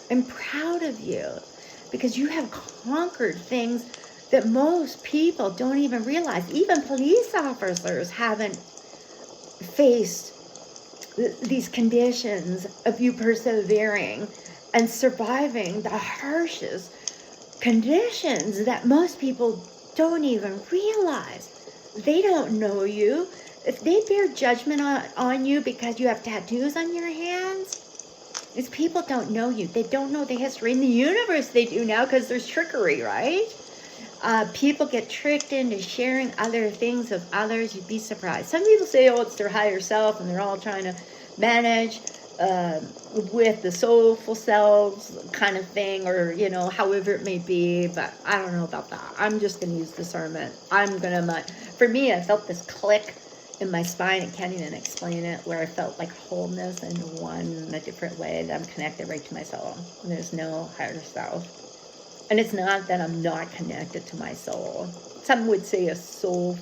I'm proud of you because you have conquered things that most people don't even realize. Even police officers haven't faced these conditions of you persevering and surviving the harshest conditions that most people don't even realize. They don't know you. If they bear judgment on you because you have tattoos on your hands, it's people don't know you. They don't know the history. In the universe, they do now because there's trickery, right? People get tricked into sharing other things with others. You'd be surprised. Some people say, oh, it's their higher self, and they're all trying to manage with the soulful selves kind of thing, or, you know, however it may be. But I don't know about that. I'm just going to use discernment. For me, I felt this click in my spine. I can't even explain it, where I felt like wholeness and one in a different way, that I'm connected right to my soul. There's no higher self. And it's not that I'm not connected to my soul. Some would say a soul,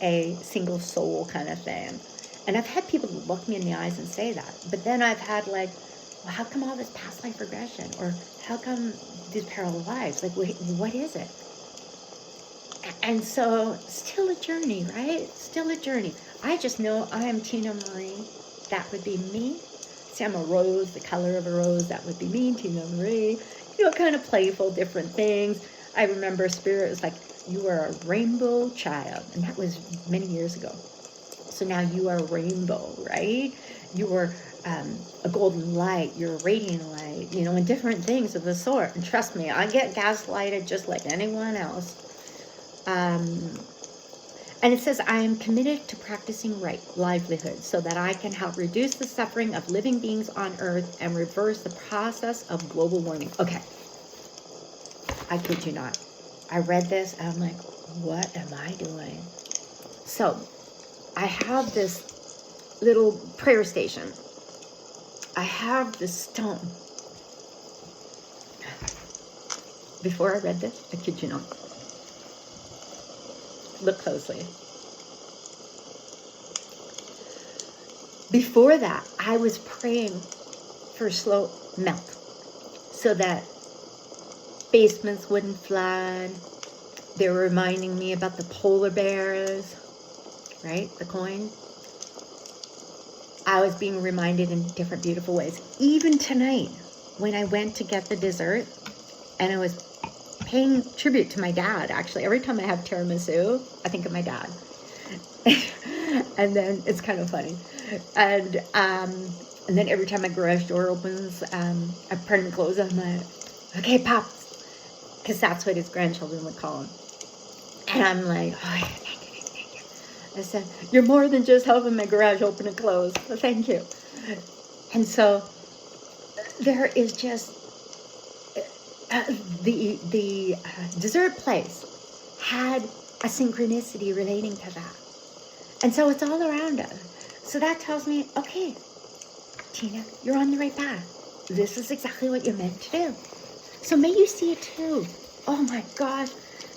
a single soul kind of thing. And I've had people look me in the eyes and say that. But then I've had like, well, how come all this past life regression? Or how come these parallel lives? Like, wait, what is it? And so, still a journey, right? Still a journey. I just know I am Tina Marie. That would be me. See, I'm a rose, the color of a rose. That would be me, Tina Marie. You know, kind of playful, different things. I remember Spirit was like, you are a rainbow child. And that was many years ago. So now you are a rainbow, right? You are a golden light. You're a radiant light, you know, and different things of the sort. And trust me, I get gaslighted just like anyone else. And it says, I am committed to practicing right livelihood so that I can help reduce the suffering of living beings on Earth and reverse the process of global warming. Okay. I kid you not. I read this and I'm like, what am I doing? So I have this little prayer station. I have this stone. Before I read this, I kid you not. Look closely. Before that, I was praying for slow melt so that basements wouldn't flood. They were reminding me about the polar bears, right? The coin. I was being reminded in different beautiful ways. Even tonight, when I went to get the dessert, and I was paying tribute to my dad, actually. Every time I have tiramisu, I think of my dad. And then it's kind of funny. And then every time my garage door opens, I put him close. I'm like, okay, Pops, because that's what his grandchildren would call him. And I'm like, oh, yeah, thank you. I said, you're more than just helping my garage open and close. So thank you. And so there is just the dessert place had a synchronicity relating to that. And so it's all around us. So that tells me, okay, Tina, you're on the right path. This is exactly what you're meant to do. So may you see it too. Oh my gosh.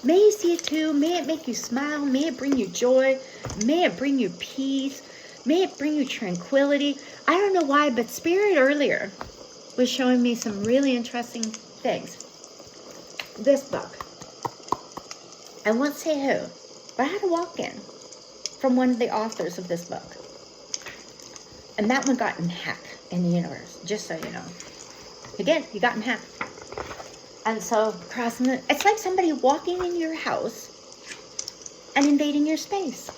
May you see it too. May it make you smile. May it bring you joy. May it bring you peace. May it bring you tranquility. I don't know why, but Spirit earlier was showing me some really interesting things. This book. I won't say who, but I had a walk-in from one of the authors of this book. And that one got in heck in the universe, just so you know. Again, you got in heck. And so, crossing the, it's like somebody walking in your house and invading your space.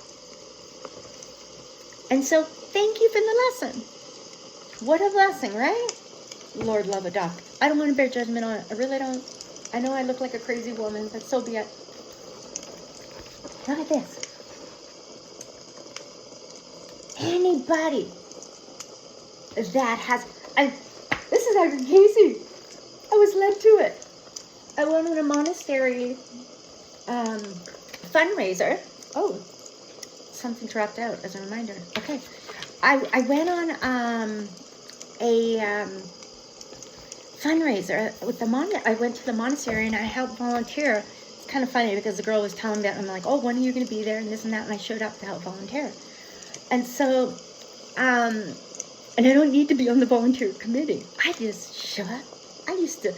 And so, thank you for the lesson. What a blessing, right? Lord love a duck. I don't want to bear judgment on it. I really don't. I know I look like a crazy woman, but so be it. Look at this. Anybody that has... this is Dr. Casey. I was led to it. I went on a monastery fundraiser. Oh, something dropped out as a reminder. Okay. I went on a fundraiser with the I went to the monastery and I helped volunteer. It's kind of funny because the girl was telling me that, and I'm like, oh, when are you going to be there, and this and that, and I showed up to help volunteer. And so, and I don't need to be on the volunteer committee. I just show up. I used to,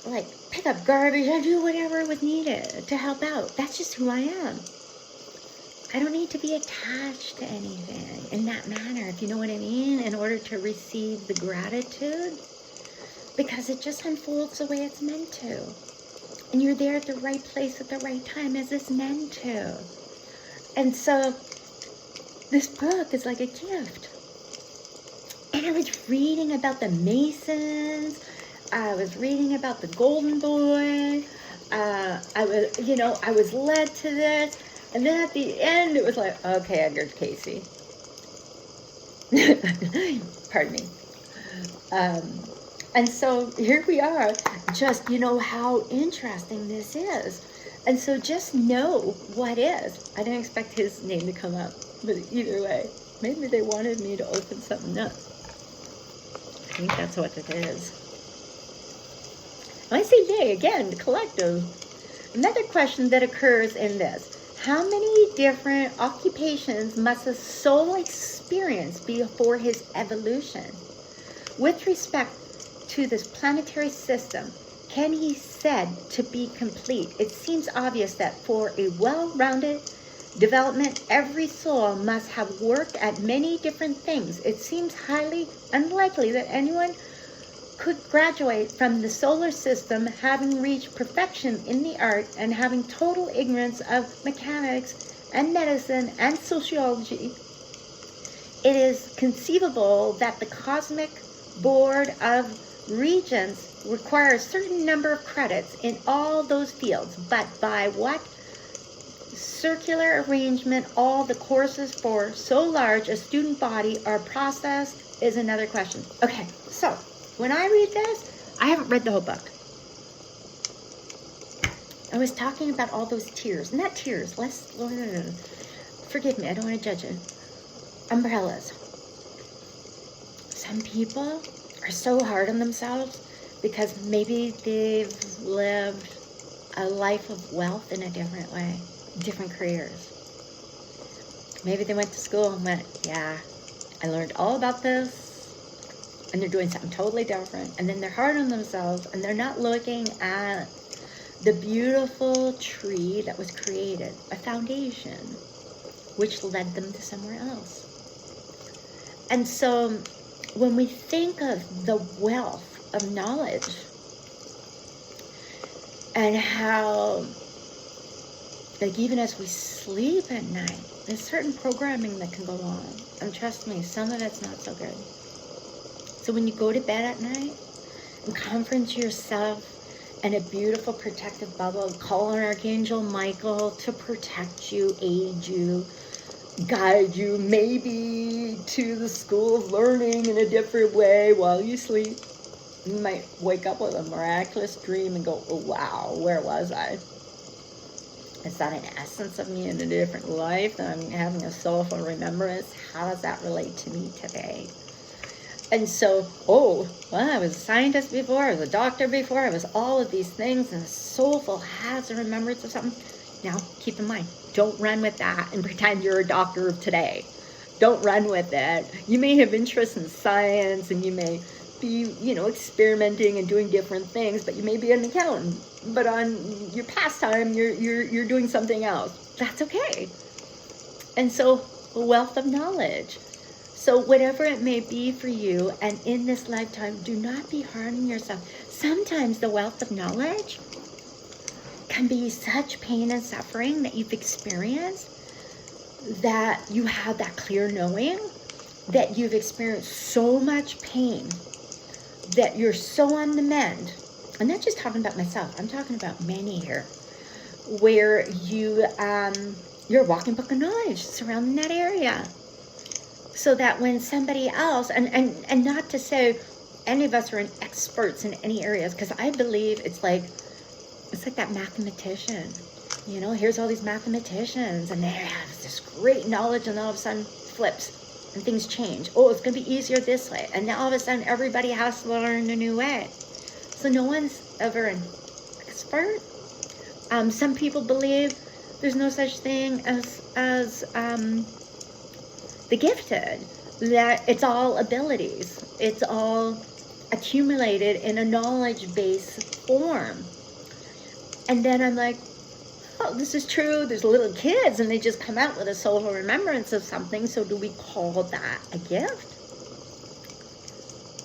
like, pick up garbage. I do whatever was needed to help out. That's just who I am. I don't need to be attached to anything in that manner, if you know what I mean, in order to receive the gratitude. Because it just unfolds the way it's meant to. And you're there at the right place at the right time as it's meant to. And so, this book is like a gift. And I was reading about the Masons. I was reading about the Golden Boy. I was led to this. And then at the end, it was like, okay, Edgar Casey. Pardon me. And so here we are, just, how interesting this is. And so just know what is. I didn't expect his name to come up, but either way, maybe they wanted me to open something up. I think that's what it is. When I say they, again, the collective. Another question that occurs in this. How many different occupations must a soul experience before his evolution? With respect to this planetary system, can he said to be complete? It seems obvious that for a well-rounded development, every soul must have worked at many different things. It seems highly unlikely that anyone could graduate from the solar system having reached perfection in the art and having total ignorance of mechanics and medicine and sociology. It is conceivable that the cosmic board of regents requires a certain number of credits in all those fields, but by what circular arrangement all the courses for so large a student body are processed is another question. Okay, so when I read this, I haven't read the whole book. I was talking about all those tiers, not tiers, forgive me, I don't want to judge it. Umbrellas. Some people are so hard on themselves because maybe they've lived a life of wealth in a different way, different careers. Maybe they went to school and went, yeah, I learned all about this, and they're doing something totally different. And then they're hard on themselves, and they're not looking at the beautiful tree that was created, a foundation, which led them to somewhere else. And so when we think of the wealth of knowledge and how like even as we sleep at night, there's certain programming that can go on. And trust me, some of it's not so good. So when you go to bed at night and comfort yourself in a beautiful protective bubble, call on Archangel Michael to protect you, aid you, guide you, maybe to the school of learning in a different way while you sleep. You might wake up with a miraculous dream and go, oh wow, where was I? Is that an essence of me in a different life? That I'm having a soulful remembrance? How does that relate to me today? And so, oh, well, I was a scientist before, I was a doctor before, I was all of these things, and a soulful has a remembrance of something. Now, keep in mind, don't run with that and pretend you're a doctor of today. Don't run with it. You may have interest in science, and you may be, experimenting and doing different things, but you may be an accountant. But on your pastime, you're doing something else. That's okay. And so, a wealth of knowledge. So whatever it may be for you, and in this lifetime, do not be hard on yourself. Sometimes the wealth of knowledge can be such pain and suffering that you've experienced, that you have that clear knowing, that you've experienced so much pain, that you're so on the mend. I'm not just talking about myself, I'm talking about many here, where you're a walking book of knowledge surrounding that area. So that when somebody else, and not to say any of us are experts in any areas, because I believe it's like that mathematician. Here's all these mathematicians, and they have this great knowledge, and all of a sudden flips, and things change. Oh, it's going to be easier this way. And now all of a sudden everybody has to learn a new way. So no one's ever an expert. Some people believe there's no such thing as the gifted, that it's all abilities. It's all accumulated in a knowledge-based form. And then I'm like, oh, this is true. There's little kids and they just come out with a soulful remembrance of something. So do we call that a gift?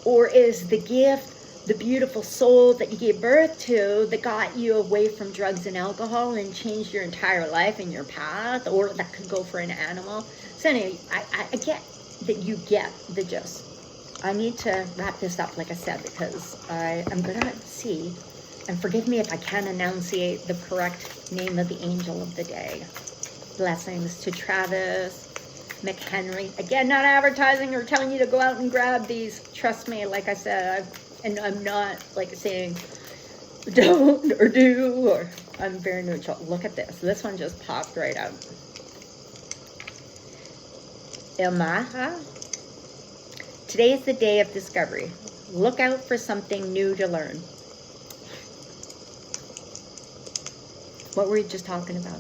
Or is the gift the beautiful soul that you gave birth to that got you away from drugs and alcohol and changed your entire life and your path? Or that could go for an animal. So anyway, I get that you get the gist. I need to wrap this up, like I said, because I'm going to see, and forgive me if I can't enunciate the correct name of the angel of the day. Blessings to Travis McHenry. Again, not advertising or telling you to go out and grab these. Trust me, like I said, I'm not like saying don't or do, or I'm very neutral. Look at this. This one just popped right out. Ilmaha. Today is the day of discovery. Look out for something new to learn. What were we just talking about?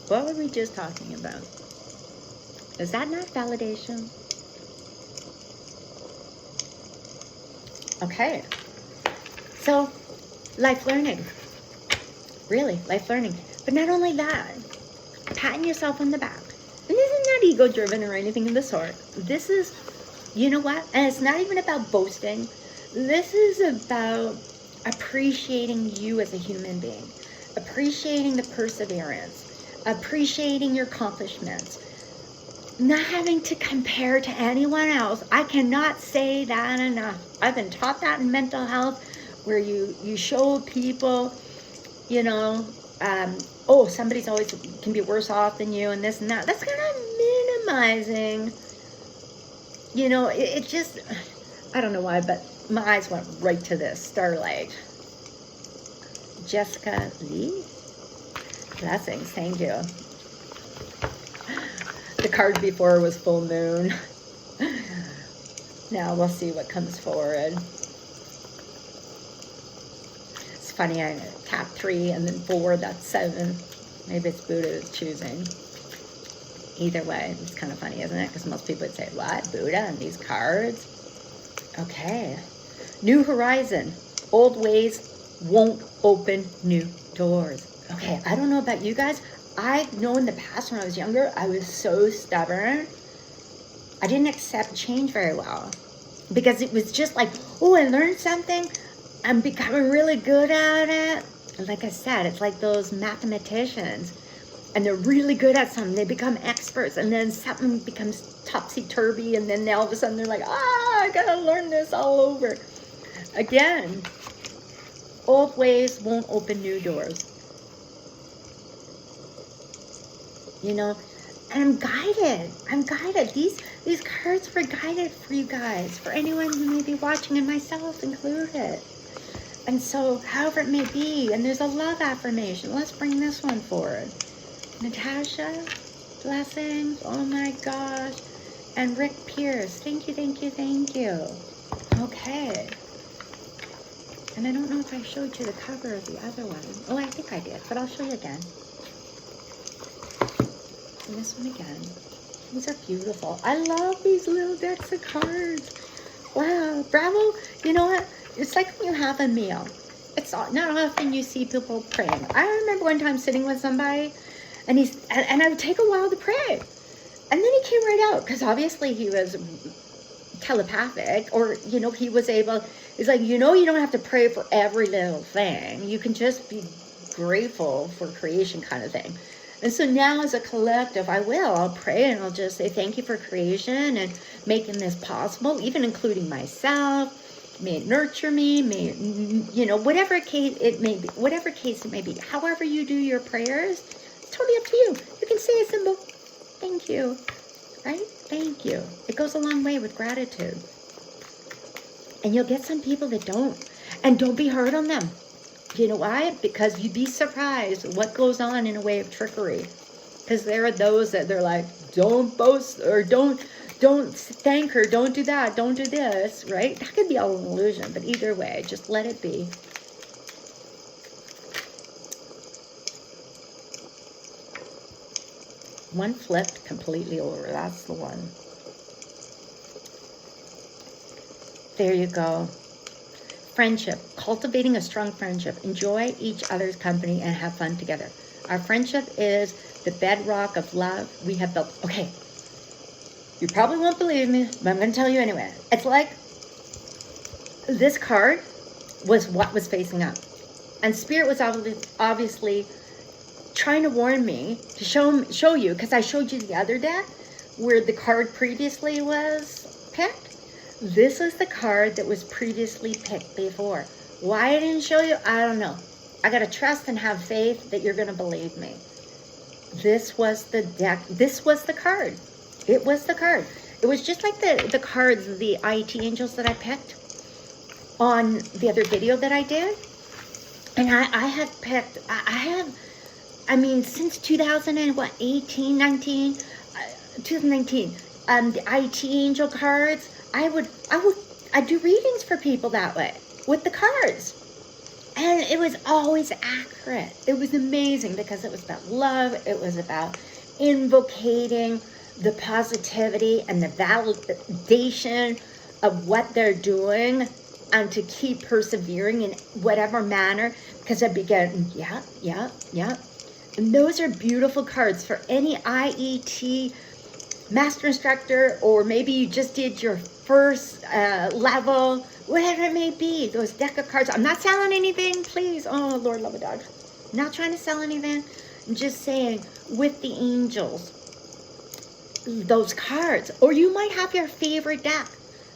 What were we just talking about? Is that not validation? Okay. So, life learning. Really, life learning. But not only that, patting yourself on the back. And this is not ego-driven or anything of the sort. This is, you know what? And it's not even about boasting. This is about appreciating you as a human being. Appreciating the perseverance. Appreciating your accomplishments. Not having to compare to anyone else. I cannot say that enough. I've been taught that in mental health, where you show people, oh, somebody's always can be worse off than you and this and that. That's kind of minimizing. It just, I don't know why, but my eyes went right to this. Starlight. Jessica Lee. Blessings. Thank you. The card before was full moon. Now we'll see what comes forward. It's funny, I tap 3 and then 4, that's 7. Maybe it's Buddha's choosing. Either way, it's kind of funny, isn't it? Because most people would say, what? Buddha and these cards? Okay. New horizon. Old ways won't open new doors. Okay, I don't know about you guys. I know in the past when I was younger, I was so stubborn. I didn't accept change very well. Because it was just like, oh, I learned something. I'm becoming really good at it. And like I said, it's like those mathematicians and they're really good at something. They become experts, and then something becomes topsy-turvy, and then all of a sudden they're like, I gotta learn this all over. Again, old ways won't open new doors. You know, and I'm guided. I'm guided. These cards were guided for you guys, for anyone who may be watching, and myself included. And so, however it may be, and there's a love affirmation. Let's bring this one forward. Natasha, blessings. Oh my gosh. And Rick Pierce, thank you, thank you, thank you. Okay. And I don't know if I showed you the cover of the other one. Oh, I think I did, but I'll show you again. And this one again. These are beautiful. I love these little decks of cards. Wow, bravo. You know what? It's like when you have a meal. It's not often you see people praying. I remember one time sitting with somebody, and I would take a while to pray. And then he came right out, because obviously he was telepathic, or, you know, he was able, it's like, you know, you don't have to pray for every little thing. You can just be grateful for creation kind of thing. And so now as a collective, I'll pray, and I'll just say thank you for creation and making this possible, even including myself. May it nurture me, may it, you know, whatever case it may be, however you do your prayers, it's totally up to you. You can say a simple thank you, right? Thank you. It goes a long way with gratitude. And you'll get some people that don't, and don't be hard on them. You know why? Because you'd be surprised what goes on in a way of trickery. Because there are those that they're like, don't boast, or don't thank her, don't do that, don't do this, right? That could be all an illusion, but either way, just let it be. One flipped completely over, that's the one. There you go. Friendship, cultivating a strong friendship. Enjoy each other's company and have fun together. Our friendship is the bedrock of love we have built. Okay, you probably won't believe me, but I'm going to tell you anyway. It's like this card was what was facing up. And Spirit was obviously trying to warn me to show you, because I showed you the other deck where the card previously was picked. This is the card that was previously picked before. Why I didn't show you, I don't know. I got to trust and have faith that you're going to believe me. This was the deck. This was the card. It was the card. It was just like the cards, the IT angels that I picked on the other video that I did. And I had picked, I mean, since 2019, the IT angel cards, I'd do readings for people that way with the cards. And it was always accurate. It was amazing because it was about love. It was about invocating the positivity and the validation of what they're doing, and to keep persevering in whatever manner, because I'd be getting, yeah. And those are beautiful cards for any IET master instructor, or maybe you just did your first level, whatever it may be. Those deck of cards. I'm not selling anything, please. Oh, Lord, love a dog. I'm not trying to sell anything. I'm just saying, with the angels, those cards, or you might have your favorite deck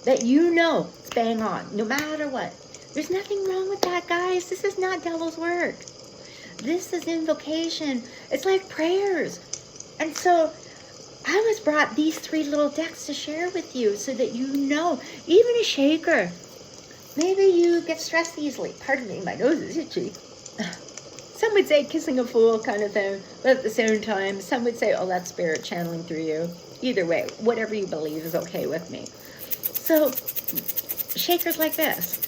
that you know is bang on, no matter what. There's nothing wrong with that, guys. This is not devil's work. This is invocation. It's like prayers. And so I was brought these 3 little decks to share with you so that you know, even a shaker. Maybe you get stressed easily. Pardon me, my nose is itchy. Some would say kissing a fool kind of thing, but at the same time, some would say, oh, that's spirit channeling through you. Either way, whatever you believe is okay with me. So, shakers like this.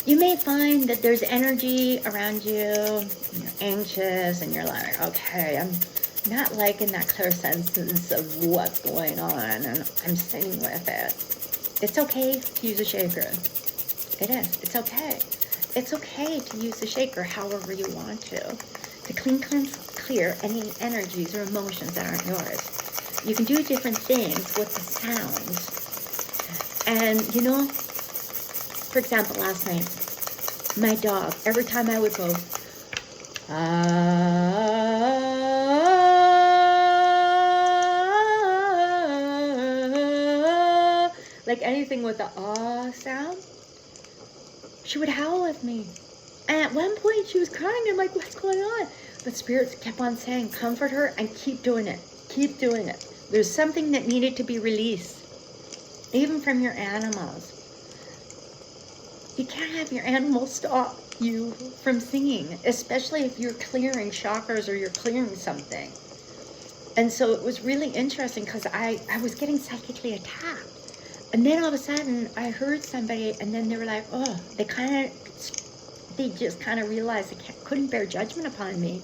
You may find that there's energy around you, and you're anxious, and you're like, okay, I'm not liking that clear sense of what's going on, and I'm sitting with it. It's okay to use a shaker. It is. It's okay. It's okay to use the shaker however you want to clean, clear any energies or emotions that aren't yours. You can do different things with the sounds. And, you know, for example, last night, my dog, every time I would go, ah, like anything with the ah sound, she would howl with me. And at one point she was crying. I'm like, what's going on? But spirits kept on saying, comfort her and keep doing it. Keep doing it. There's something that needed to be released, even from your animals. You can't have your animals stop you from singing, especially if you're clearing chakras or you're clearing something. And so it was really interesting because I was getting psychically attacked. And then all of a sudden I heard somebody, and then they were like, oh, they just kind of realized they couldn't bear judgment upon me.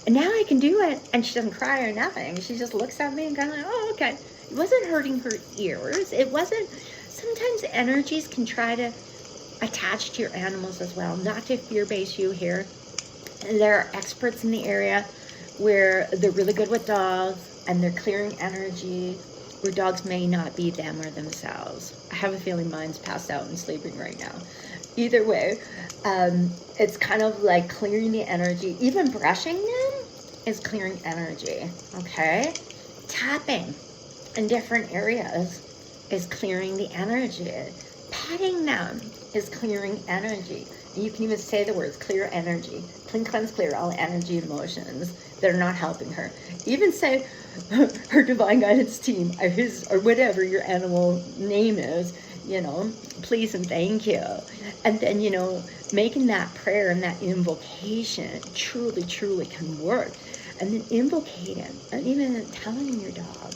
And now I can do it. And she doesn't cry or nothing. She just looks at me and kind of like, oh, okay. It wasn't hurting her ears. It wasn't. Sometimes energies can try to attach to your animals as well. Not to fear-base you here. And there are experts in the area where they're really good with dogs and they're clearing energy where dogs may not be them or themselves. I have a feeling mine's passed out and sleeping right now. Either way, it's kind of like clearing the energy. Even brushing them is clearing energy, okay? Tapping in different areas is clearing the energy. Petting them is clearing energy. And you can even say the words, clear energy. Clean, cleanse, clear all energy, emotions that are not helping her. Even say her divine guidance team, or his, or whatever your animal name is, you know, please and thank you. And then, you know, making that prayer and that invocation truly, truly can work. And then invocating and even telling your dog,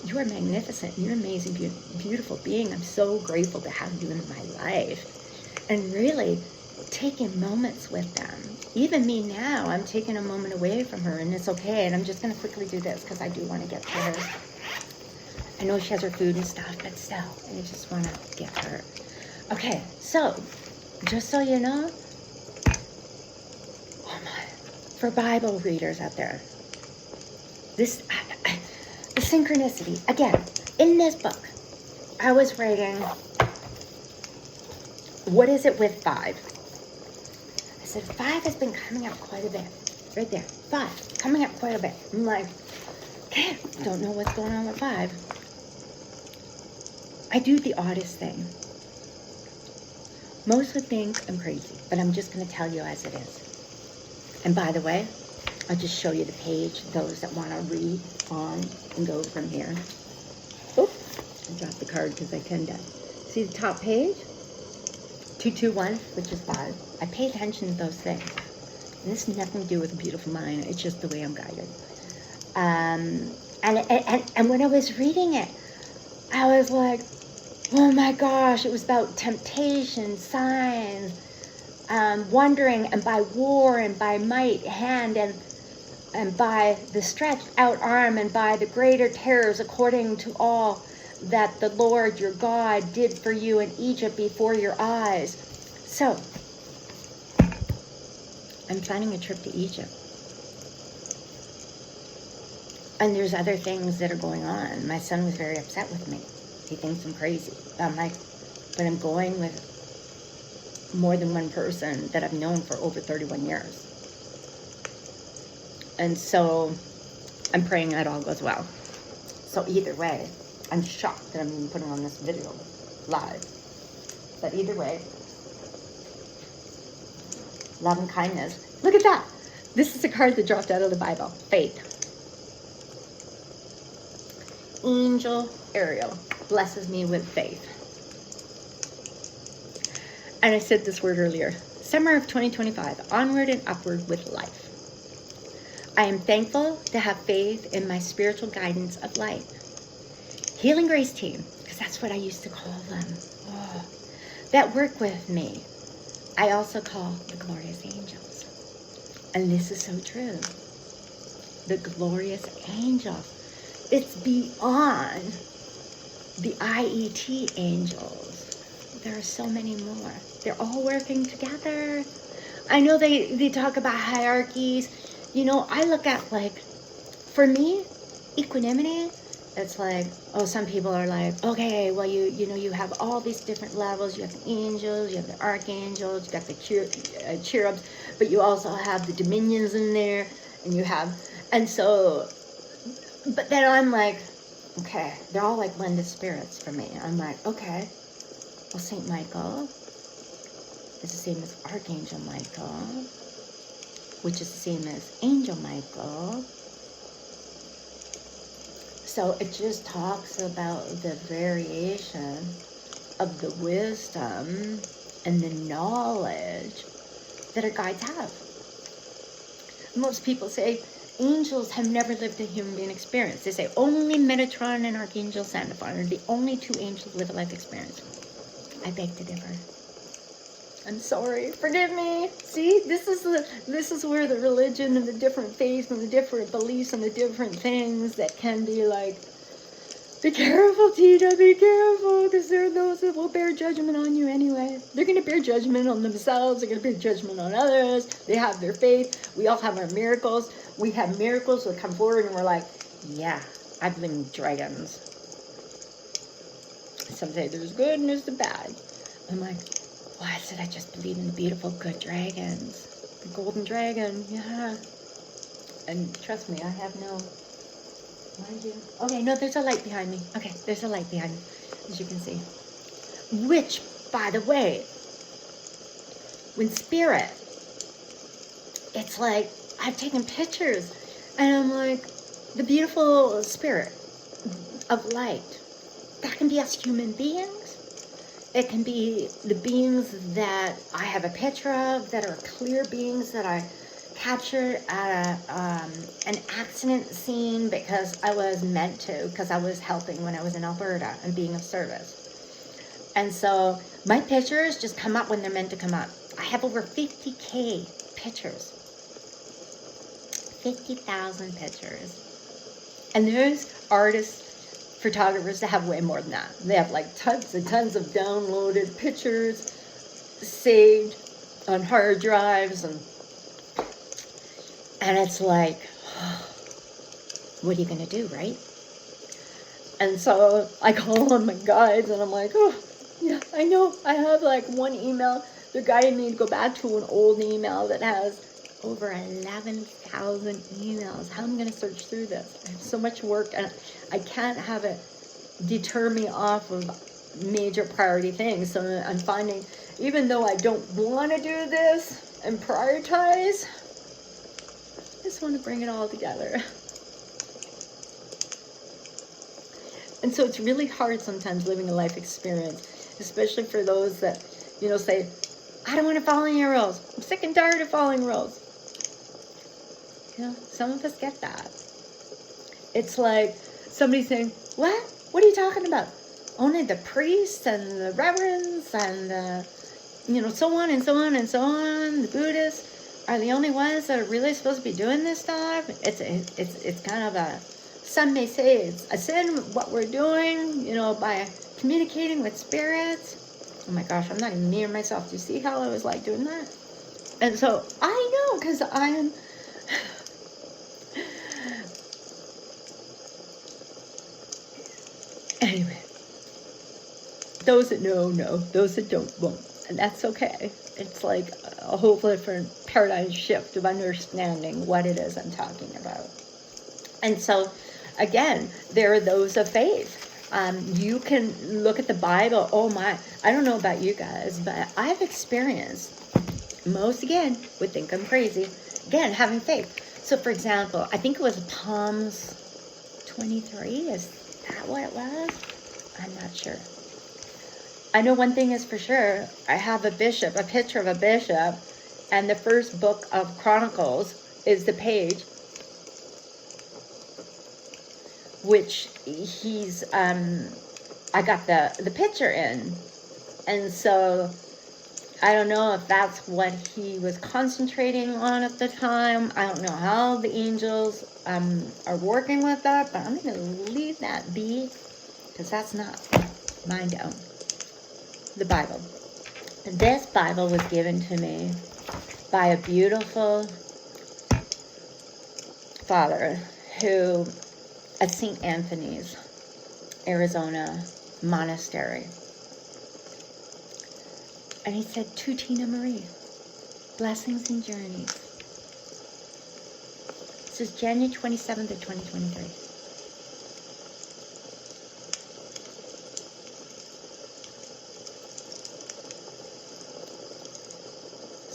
you are magnificent, you're an amazing, beautiful being. I'm so grateful to have you in my life. And really taking moments with them. Even me now, I'm taking a moment away from her, and it's okay. And I'm just going to quickly do this because I do want to get to her. I know she has her food and stuff, but still, I just want to get to her. Okay, so, just so you know, oh my, for Bible readers out there, this, the synchronicity, again, in this book, I was writing, what is it with 5? I said, 5 has been coming up quite a bit. Right there, 5, coming up quite a bit. I'm like, okay, don't know what's going on with 5. I do the oddest thing. Most would think I'm crazy, but I'm just going to tell you as it is. And by the way, I'll just show you the page, those that want to read on and go from here. Oops, I dropped the card because I pinned it. See the top page? 221, which is 5. I pay attention to those things. And this has nothing to do with a beautiful mind. It's just the way I'm guided. And when I was reading it, I was like, oh my gosh, it was about temptation, signs, wondering, and by war, and by might, hand, and by the stretched out arm, and by the greater terrors, according to all that the Lord your God did for you in Egypt before your eyes. So, I'm planning a trip to Egypt. And there's other things that are going on. My son was very upset with me. He thinks I'm crazy. I'm like, but I'm going with more than one person that I've known for over 31 years. And so I'm praying that all goes well. So either way, I'm shocked that I'm even putting on this video live. But either way, love and kindness. Look at that. This is a card that dropped out of the Bible. Faith. Angel Ariel blesses me with faith. And I said this word earlier. Summer of 2025, onward and upward with life. I am thankful to have faith in my spiritual guidance of light. Healing Grace Team, because that's what I used to call them. Oh, that work with me. I also call the glorious angels. And this is so true. The glorious angels. It's beyond the IET angels. There are so many more. They're all working together. I know they talk about hierarchies. You know, I look at, like, for me, equanimity, it's like, oh, some people are like, okay, well, you know, you have all these different levels. You have the angels, you have the archangels, you got the cherubs, but you also have the dominions in there, and you have, and so, but then I'm like, Okay, they're all like blended spirits for me. I'm like, okay, well, Saint Michael is the same as Archangel Michael, which is the same as Angel Michael. So it just talks about the variation of the wisdom and the knowledge that our guides have. Most people say angels have never lived a human being experience. They say only Metatron and Archangel Sandalphon are the only two angels live a life experience. I beg to differ. I'm sorry. Forgive me. See, this is where the religion and the different faiths and the different beliefs and the different things that can be like, be careful, Tita, be careful, because there are those that will bear judgment on you anyway. They're going to bear judgment on themselves. They're going to bear judgment on others. They have their faith. We all have our miracles. We have miracles that come forward and we're like, yeah, I believe in dragons. Some say there's good and there's the bad. I'm like, why should I just believe in the beautiful, good dragons? The golden dragon, yeah. And trust me, I have no... Mind you. Okay, no, there's a light behind me. Okay, there's a light behind me, as you can see. Which, by the way, when spirit, it's like, I've taken pictures, and I'm like, the beautiful spirit of light, that can be us human beings. It can be the beings that I have a picture of, that are clear beings that I captured at an accident scene because I was meant to, because I was helping when I was in Alberta and being of service. And so my pictures just come up when they're meant to come up. I have over 50K pictures. 50,000 pictures. And there's artists, photographers that have way more than that. They have like tons and tons of downloaded pictures saved on hard drives, and it's like, what are you going to do, right? And so I call on my guides and I'm like, oh, yeah, I know. I have like one email. They're guiding me to go back to an old email that has over 11,000 emails. How am I going to search through this? I have so much work and I can't have it deter me off of major priority things. So I'm finding, even though I don't want to do this and prioritize, I just want to bring it all together. And so it's really hard sometimes living a life experience, especially for those that, you know, say, I don't want to follow your rules. I'm sick and tired of following rules. You know, some of us get that. It's like somebody saying, what? What are you talking about? Only the priests and the reverends and the, you know, so on and so on and so on, the Buddhists are the only ones that are really supposed to be doing this stuff. It's kind of a, some may say it's a sin what we're doing, you know, by communicating with spirits. Oh my gosh, I'm not even near myself. Do you see how I was like doing that? And so I know, because I am anyway, those that know, those that don't, won't. And that's okay. It's like a whole different paradigm shift of understanding what it is I'm talking about. And so, again, there are those of faith. You can look at the Bible. Oh my, I don't know about you guys, but I've experienced, most again would think I'm crazy, again, having faith. So for example, I think it was Psalms 23, is that what it was? I'm not sure. I know one thing is for sure, I have a picture of a bishop, and the first book of Chronicles is the page which he's, I got the picture in. And so I don't know if that's what he was concentrating on at the time. I don't know how the angels are working with that, but I'm going to leave that be, because that's not mine to own. The Bible. This Bible was given to me by a beautiful father who, at St. Anthony's, Arizona monastery. And he said, to Tina Marie, blessings and journeys. This is January 27th of 2023.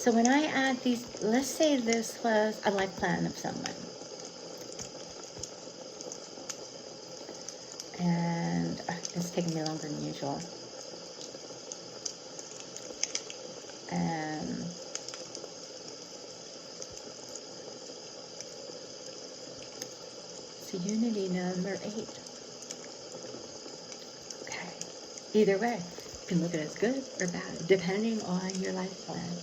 So when I add these, let's say this was a life plan of someone. And it's taking me longer than usual. And so unity number 8. Okay. Either way, you can look at it as good or bad, depending on your life plan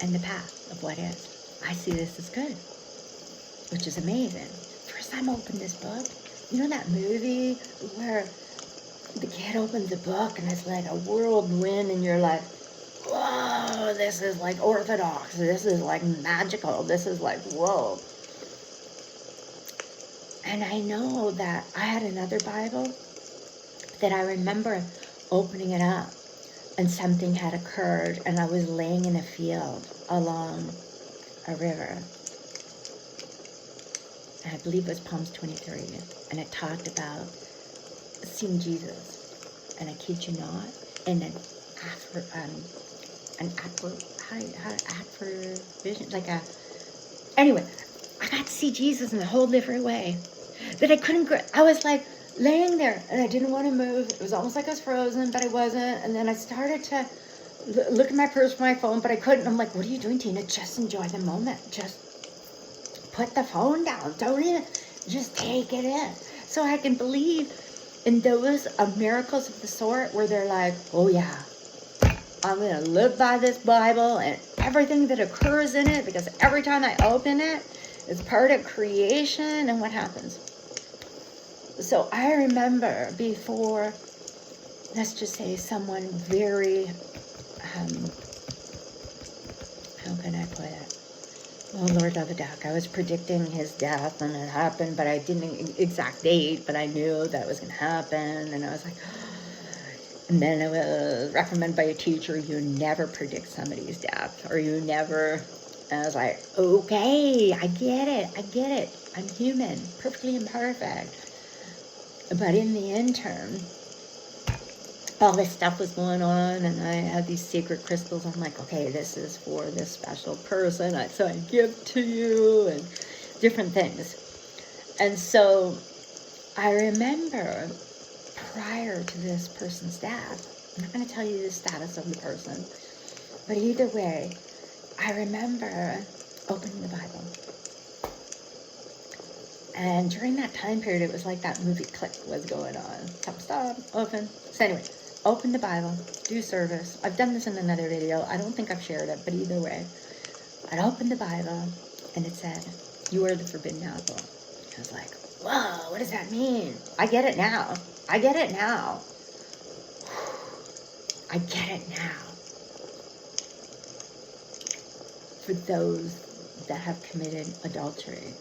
and the path of what is. I see this as good, which is amazing. First time I opened this book, you know that movie where the kid opens a book and it's like a whirlwind and you're like, whoa, this is like orthodox, this is like magical, this is like, whoa. And I know that I had another Bible that I remember opening it up and something had occurred and I was laying in a field along a river. And I believe it was Psalms 23. And it talked about seeing Jesus. And I kid you not, in an vision, like a, anyway, I got to see Jesus in a whole different way. That I couldn't, I was like laying there and I didn't want to move. It was almost like I was frozen, but I wasn't. And then I started to look at my purse for my phone, but I couldn't. I'm like, what are you doing, Tina? Just enjoy the moment. Just put the phone down. Don't even, just take it in. So I can believe in those miracles of the sort where they're like, oh yeah, I'm going to live by this Bible and everything that occurs in it, because every time I open it, it's part of creation. And what happens? So I remember before, let's just say someone very, how can I put it? Oh, Lord of the Duck. I was predicting his death and it happened, but I didn't exact date, but I knew that was going to happen. And I was like, and then I was recommended by a teacher, you never predict somebody's death, or you never, and I was like, okay, I get it. I'm human, perfectly imperfect. But in the interim, all this stuff was going on, and I had these secret crystals. I'm like, okay, this is for this special person, so I give to you, and different things. And so I remember prior to this person's death, I'm not going to tell you the status of the person, but either way, I remember opening the Bible. And during that time period, it was like that movie Click was going on. Stop, open. So anyway, open the Bible, do service. I've done this in another video. I don't think I've shared it, but either way, I'd opened the Bible and it said, you are the forbidden apple. I was like, whoa, what does that mean? I get it now. I get it now. For those that have committed adultery,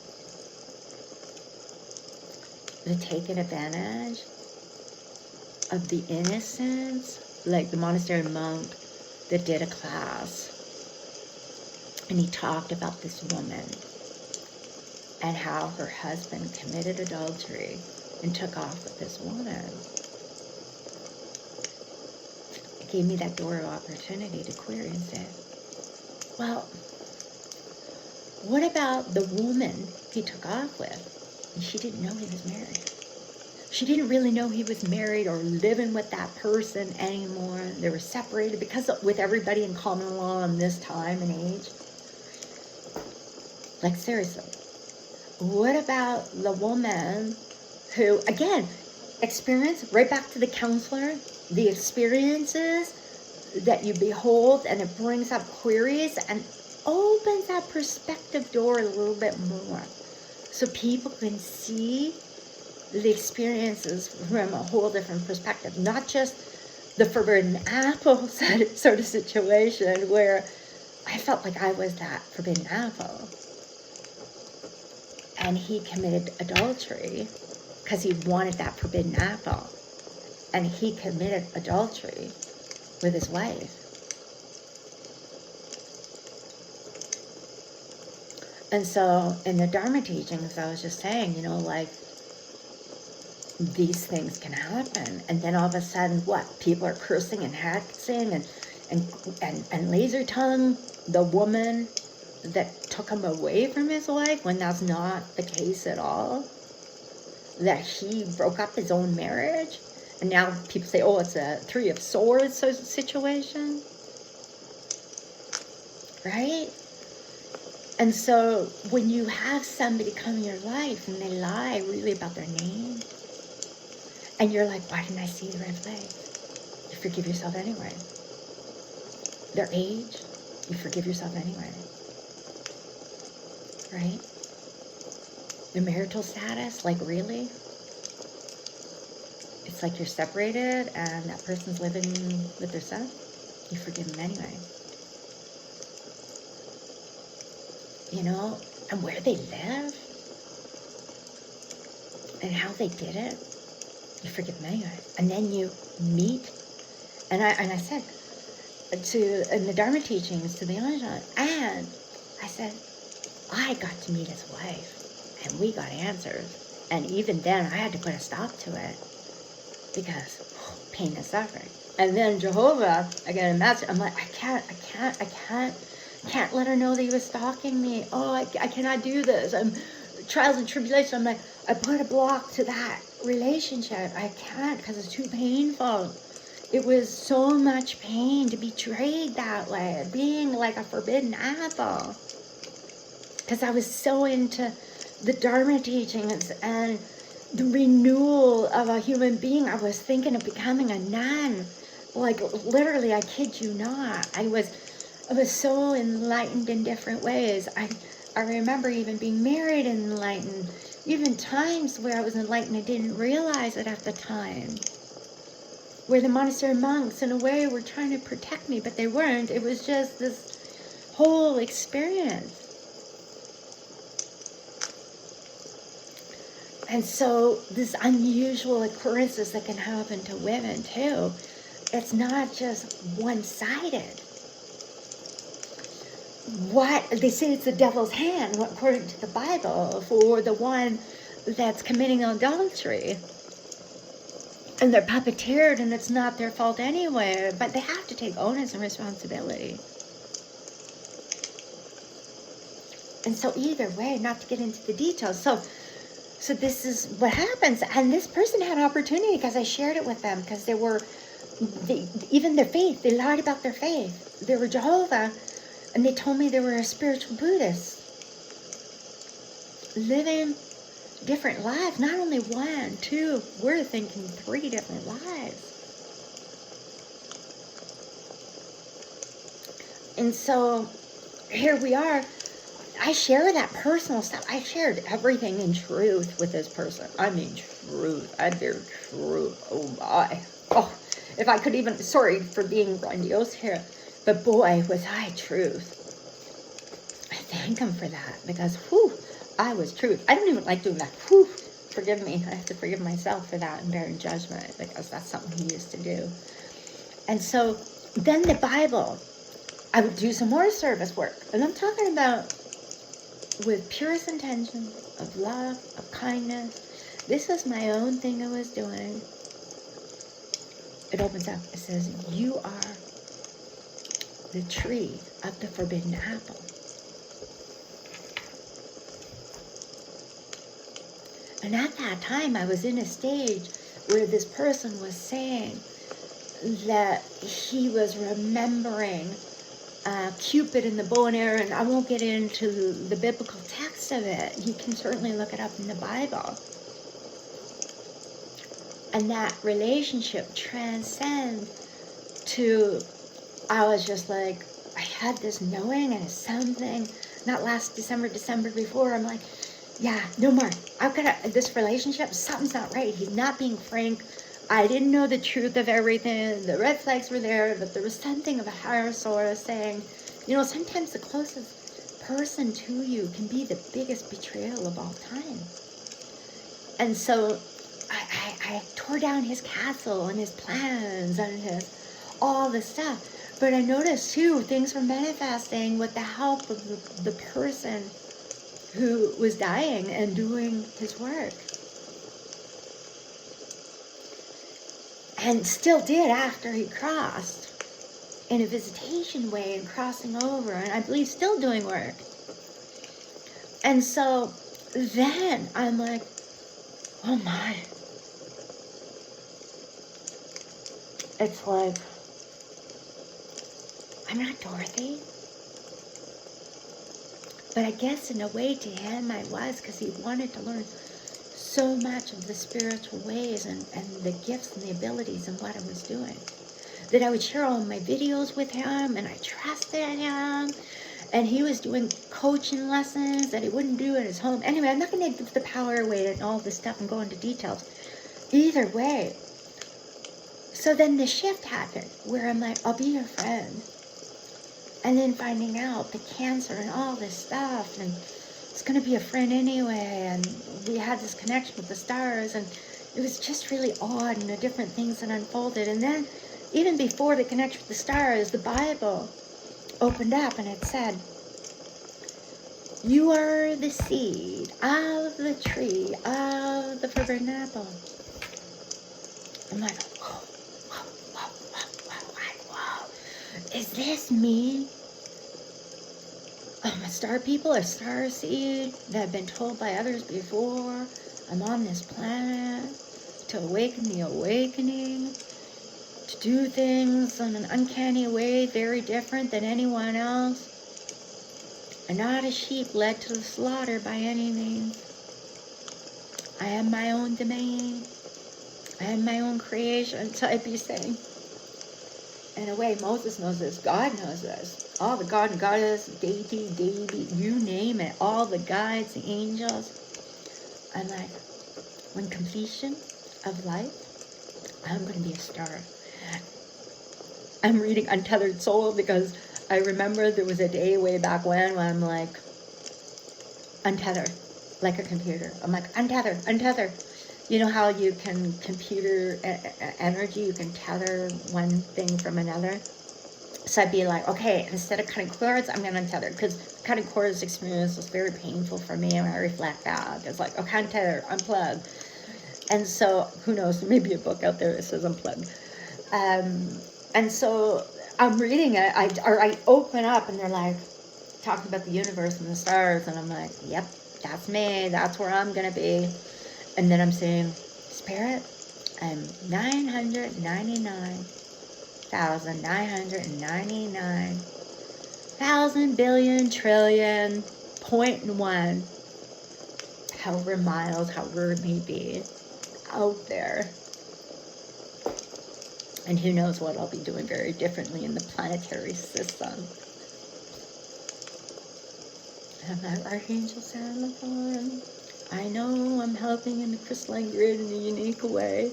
they're taking advantage of the innocence, like the monastery monk that did a class, and he talked about this woman and how her husband committed adultery and took off with this woman. It gave me that door of opportunity to query and say, well, what about the woman he took off with? She didn't know he was married. She didn't really know he was married or living with that person anymore. They were separated because with everybody in common law in this time and age. Like seriously, what about the woman who, again, experience, right back to the counselor, the experiences that you behold, and it brings up queries and opens that perspective door a little bit more. So people can see the experiences from a whole different perspective, not just the forbidden apple sort of situation where I felt like I was that forbidden apple. And he committed adultery because he wanted that forbidden apple. And he committed adultery with his wife. And so in the Dharma teachings, I was just saying, you know, like, these things can happen. And then all of a sudden, what? People are cursing and hexing and laser tongue the woman that took him away from his wife, when that's not the case at all. That he broke up his own marriage. And now people say, oh, it's a Three of Swords situation. Right? And so when you have somebody come in your life and they lie really about their name, and you're like, why didn't I see the red flag? You forgive yourself anyway. Their age, you forgive yourself anyway. Right? Their marital status, like really? It's like you're separated and that person's living with their son. You forgive them anyway. You know, and where they live and how they did it, you forgive them anyway. And then you meet, and I said in the Dharma teachings to the Anjan, and I said, I got to meet his wife, and we got answers. And even then, I had to put a stop to it because pain and suffering. And then Jehovah, I got a message. I'm like, I can't let her know that he was stalking me. Oh, I cannot do this. I'm trials and tribulations. I'm like, I put a block to that relationship. I can't because it's too painful. It was so much pain to be betrayed that way, being like a forbidden apple. Because I was so into the Dharma teachings and the renewal of a human being. I was thinking of becoming a nun. Like literally, I kid you not. I was so enlightened in different ways. I remember even being married and enlightened. Even times where I was enlightened, I didn't realize it at the time. Where the monastery monks, in a way, were trying to protect me, but they weren't. It was just this whole experience. And so, this unusual occurrences that can happen to women, too. It's not just one-sided. What they say, it's the devil's hand, according to the Bible, for the one that's committing adultery. And they're puppeteered, and it's not their fault anyway, but they have to take onus and responsibility. And so either way, not to get into the details, so this is what happens. And this person had opportunity because I shared it with them, because even their faith, they lied about their faith. They were Jehovah, and they told me they were a spiritual Buddhist, living different lives, not only one, two, we're thinking 3 different lives. And so here we are. I share that personal stuff. I shared everything in truth with this person. I mean truth. I bear truth. Oh my. Oh, if I could even, sorry for being grandiose here, but boy, was I truth. I thank him for that, because whew, I was truth. I don't even like doing that. Whew, forgive me. I have to forgive myself for that and bearing judgment, because that's something he used to do. And so then the Bible, I would do some more service work. And I'm talking about with purest intention of love, of kindness. This is my own thing I was doing. It opens up. It says, you are the tree of the forbidden apple. And at that time, I was in a stage where this person was saying that he was remembering Cupid and the bow and arrow, and I won't get into the biblical text of it. You can certainly look it up in the Bible. And that relationship transcends to, I was just like, I had this knowing, and it's something, not last December before, I'm like, yeah, no more. I've got this relationship, something's not right. He's not being frank. I didn't know the truth of everything. The red flags were there, but there was something of a higher source saying, you know, sometimes the closest person to you can be the biggest betrayal of all time. And so I tore down his castle and his plans and all this stuff. But I noticed too, things were manifesting with the help of the person who was dying and doing his work. And still did after he crossed. in a visitation way and crossing over, and I believe still doing work. And so then I'm like, oh my. It's like, I'm not Dorothy. But I guess in a way to him I was, because he wanted to learn so much of the spiritual ways and the gifts and the abilities and what I was doing, that I would share all my videos with him, and I trusted him. And he was doing coaching lessons that he wouldn't do at his home. Anyway, I'm not going to give the power away and all this stuff and go into details. Either way. So then the shift happened where I'm like, I'll be your friend. And then finding out the cancer and all this stuff, and it's going to be a friend anyway, and we had this connection with the stars, and it was just really odd, and the different things that unfolded. And then, even before the connection with the stars, the Bible opened up, and it said, you are the seed of the tree of the forbidden apple. I'm like, whoa. Is this me? I'm a star people, a star seed that have been told by others before. I'm on this planet to awaken the awakening, to do things in an uncanny way, very different than anyone else. I'm not a sheep led to the slaughter by any means. I am my own domain. I am my own creation, so I'd be saying. In a way, Moses knows this. God knows this. All the God and Goddess, deity, you name it. All the guides, the angels. I'm like, when completion of life, I'm going to be a star. I'm reading Untethered Soul because I remember there was a day way back when I'm like, untether, like a computer. I'm like, untether. You know how you can computer energy, you can tether one thing from another? So I'd be like, okay, instead of cutting cords, I'm going to untether. Because cutting cords experience was very painful for me, and I reflect back. It's like, okay, untether, unplug. And so, who knows, maybe a book out there that says unplug. And so I'm reading it, I open up, and they're like, talking about the universe and the stars, and I'm like, yep, that's me, that's where I'm going to be. And then I'm saying, Spirit, I'm 999,999,000 billion trillion 0.1, however miles, however it may be, out there. And who knows what I'll be doing very differently in the planetary system. And my Archangel Seraphim, I know I'm helping in the crystalline grid in a unique way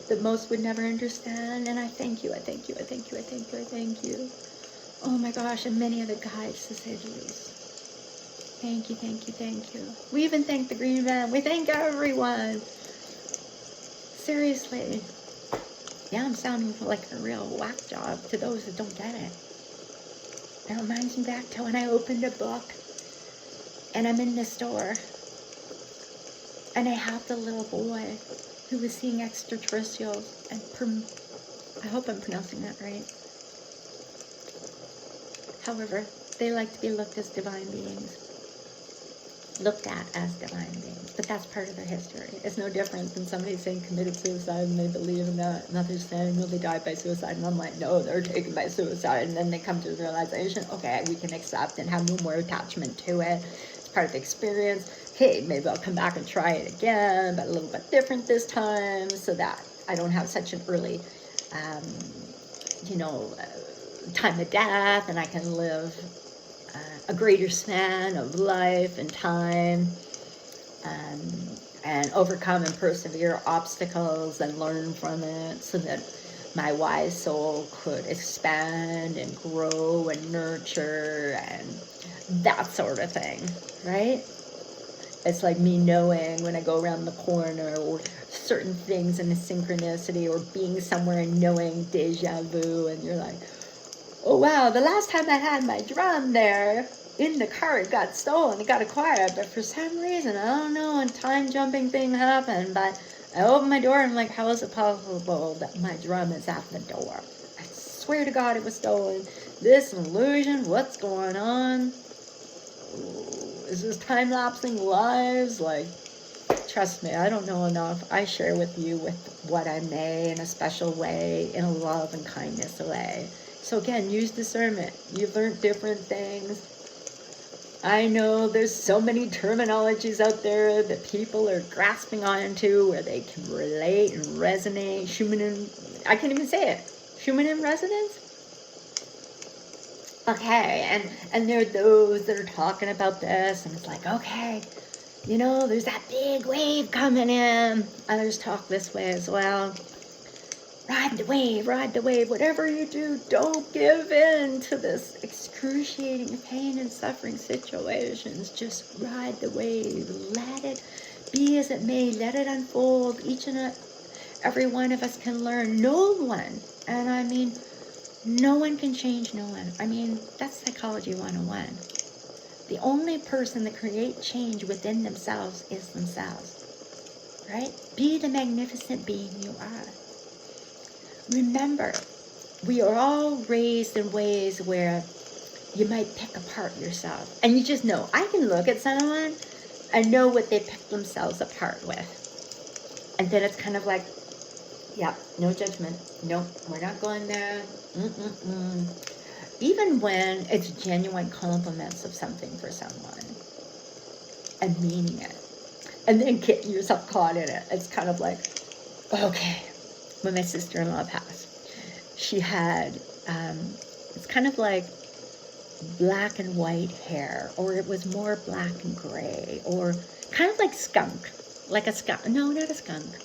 that most would never understand. And I thank you, I thank you, I thank you, I thank you, I thank you. Oh my gosh, and many other guides to say the least. Thank you, thank you, thank you. We even thank the Green Van. We thank everyone. Seriously. Yeah, I'm sounding like a real whack job to those that don't get it. It reminds me back to when I opened a book and I'm in the store. And I have the little boy who was seeing extraterrestrials, and I hope I'm pronouncing that right. However, they like to be looked at as divine beings. But that's part of their history. It's no different than somebody saying committed suicide and they believe in that, and others saying, no, they died by suicide. And I'm like, no, they're taken by suicide. And then they come to the realization, okay, we can accept and have no more attachment to it. It's part of the experience. Hey, maybe I'll come back and try it again, but a little bit different this time, so that I don't have such an early, time of death, and I can live a greater span of life and time, and overcome and persevere obstacles and learn from it, so that my wise soul could expand and grow and nurture and that sort of thing, right? It's like me knowing when I go around the corner, or certain things in a synchronicity, or being somewhere and knowing deja vu, and you're like, oh wow, the last time I had my drum there in the car, it got stolen, it got acquired, but for some reason, I don't know, a time jumping thing happened, but I opened my door and I'm like, how is it possible that my drum is at the door? It's swear to God it was stolen. This illusion, what's going on? Is this time-lapsing lives? Like, trust me, I don't know enough. I share with you with what I may in a special way, in a love and kindness way. So again, use discernment. You've learned different things. I know there's so many terminologies out there that people are grasping onto where they can relate and resonate. I can't even say it. Schumann resonance? Okay, and there are those that are talking about this, and it's like, okay, you know, there's that big wave coming in. Others talk this way as well. Ride the wave, whatever you do, don't give in to this excruciating pain and suffering situations. Just ride the wave, let it be as it may, let it unfold. Each and every one of us can learn. No one, and I mean, no one can change no one. I mean, that's Psychology 101. The only person that creates change within themselves is themselves, right? Be the magnificent being you are. Remember, we are all raised in ways where you might pick apart yourself. And you just know, I can look at someone and know what they picked themselves apart with. And then it's kind of like, yeah, no judgment. Nope, we're not going there. Even when it's genuine compliments of something for someone and meaning it. And then getting yourself caught in it. It's kind of like, okay. When my sister-in-law passed, she had, it's kind of like black and white hair, or it was more black and gray, or kind of like skunk, like a skunk. No, not a skunk.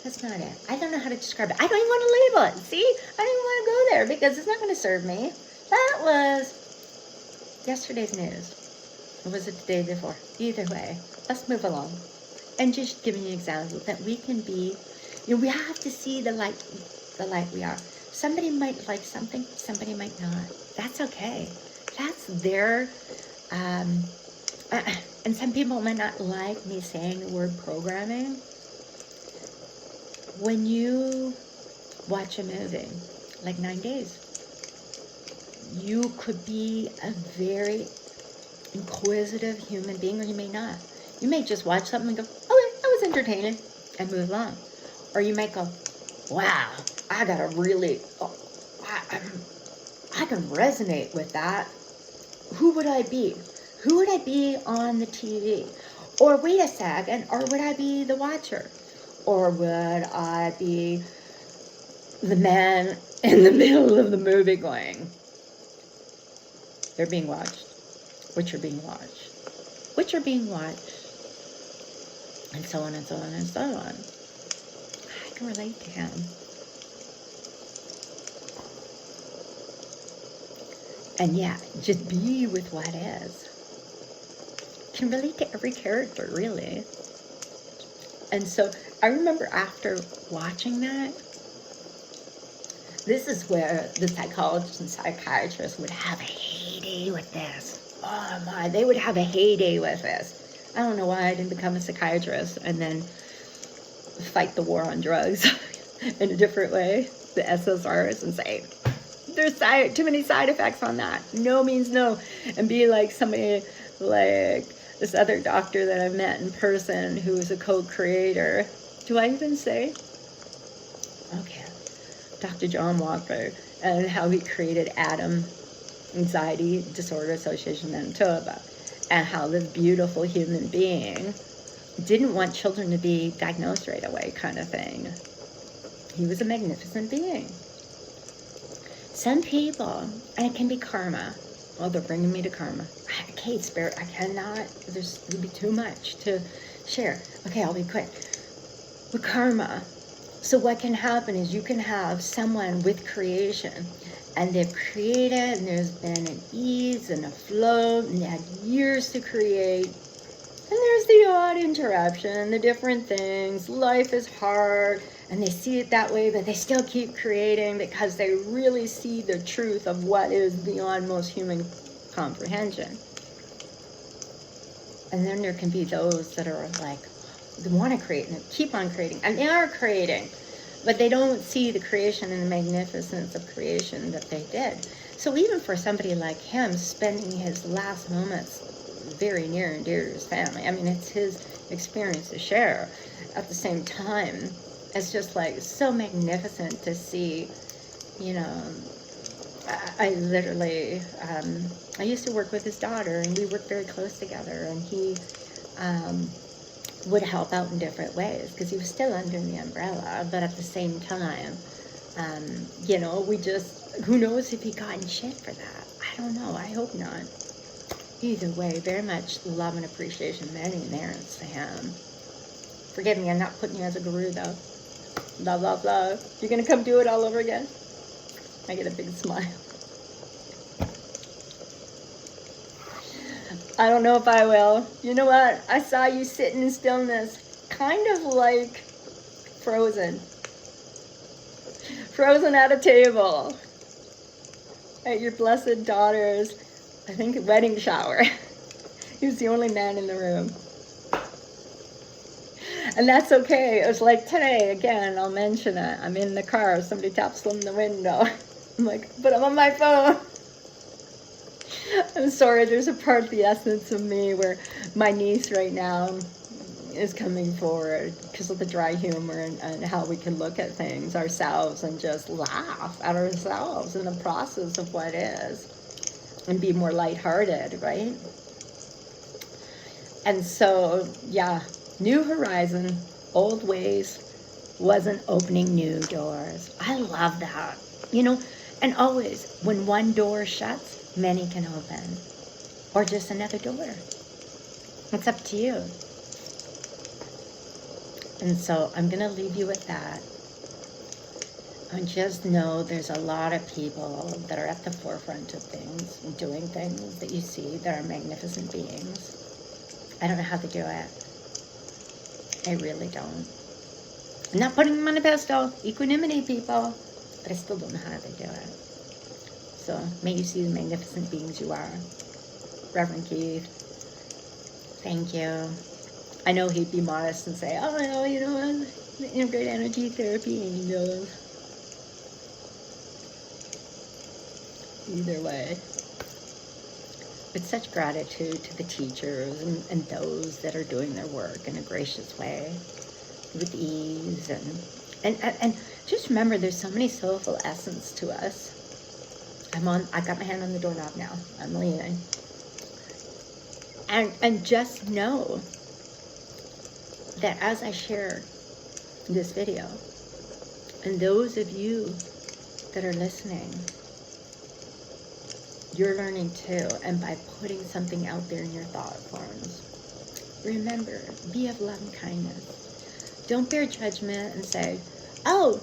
That's not it. I don't know how to describe it. I don't even want to label it. See? I don't even want to go there because it's not going to serve me. That was yesterday's news. Or was it the day before? Either way, let's move along. And just giving you an example that we can be, you know, we have to see the light we are. Somebody might like something, somebody might not. That's okay. That's their, and some people might not like me saying the word programming. When you watch a movie, like 9 Days, you could be a very inquisitive human being, or you may not. You may just watch something and go, oh, that was entertaining, and move along. Or you might go, wow, I gotta really, I can resonate with that. Who would I be? Who would I be on the TV? Or wait a second, or would I be the watcher? Or would I be the man in the middle of the movie going, they're being watched, which are being watched, which are being watched, and so on and so on and so on. I can relate to him. And yeah, just be with what is. Can relate to every character, really. And so I remember after watching that, this is where the psychologists and psychiatrists would have a heyday with this. Oh my, they would have a heyday with this. I don't know why I didn't become a psychiatrist and then fight the war on drugs in a different way, the SSRIs, and say, there's too many side effects on that. No means no. And be like somebody like this other doctor that I've met in person who is a co-creator. Do I even say? Okay. Dr. John Walker, and how he created ADAM, Anxiety Disorder Association, Manitoba, and how this beautiful human being didn't want children to be diagnosed right away, kind of thing. He was a magnificent being. Some people, and it can be karma. Oh, they're bringing me to karma. Okay, Spirit, I cannot. It'll be too much to share. Okay, I'll be quick. With karma, so what can happen is you can have someone with creation, and they've created, and there's been an ease and a flow, and they had years to create. And there's the odd interruption, the different things. Life is hard, and they see it that way, but they still keep creating because they really see the truth of what is beyond most human comprehension. And then there can be those that are like, they want to create and keep on creating, and they are creating, but they don't see the creation and the magnificence of creation that they did. So even for somebody like him, spending his last moments very near and dear to his family, I mean, it's his experience to share. At the same time, it's just like so magnificent to see, you know. I literally, I used to work with his daughter, and we worked very close together, and he would help out in different ways because he was still under the umbrella, but at the same time, you know, we just, who knows if he got in shit for that. I don't know. I hope not. Either way, very much love and appreciation, many merits to him. Forgive me, I'm not putting you as a guru, though. Love, love, love. You're going to come do it all over again? I get a big smile. I don't know if I will. You know what? I saw you sitting in stillness, kind of like frozen. Frozen at a table at your blessed daughter's, I think, wedding shower. He was the only man in the room. And that's okay. It was like today, again, I'll mention it. I'm in the car. Somebody taps on the window. I'm like, but I'm on my phone. I'm sorry. There's a part of the essence of me where my niece right now is coming forward because of the dry humor and how we can look at things ourselves and just laugh at ourselves in the process of what is and be more lighthearted, right? And so, yeah, new horizon, old ways, wasn't opening new doors. I love that, you know, and always when one door shuts, many can open, or just another door. It's up to you. And so I'm going to leave you with that. And just know there's a lot of people that are at the forefront of things, doing things that you see that are magnificent beings. I don't know how they do it. I really don't. I'm not putting them on a pedestal. Equanimity, people. But I still don't know how they do it. So may you see the magnificent beings you are. Reverend Keith, thank you. I know he'd be modest and say, oh, no, you know, integrate energy therapy angels. Either way, with such gratitude to the teachers and those that are doing their work in a gracious way, with ease, and just remember, there's so many soulful essence to us. I got my hand on the doorknob now. I'm leaving, and just know that as I share this video, and those of you that are listening, you're learning too, and by putting something out there in your thought forms. Remember, be of love and kindness. Don't bear judgment and say, oh,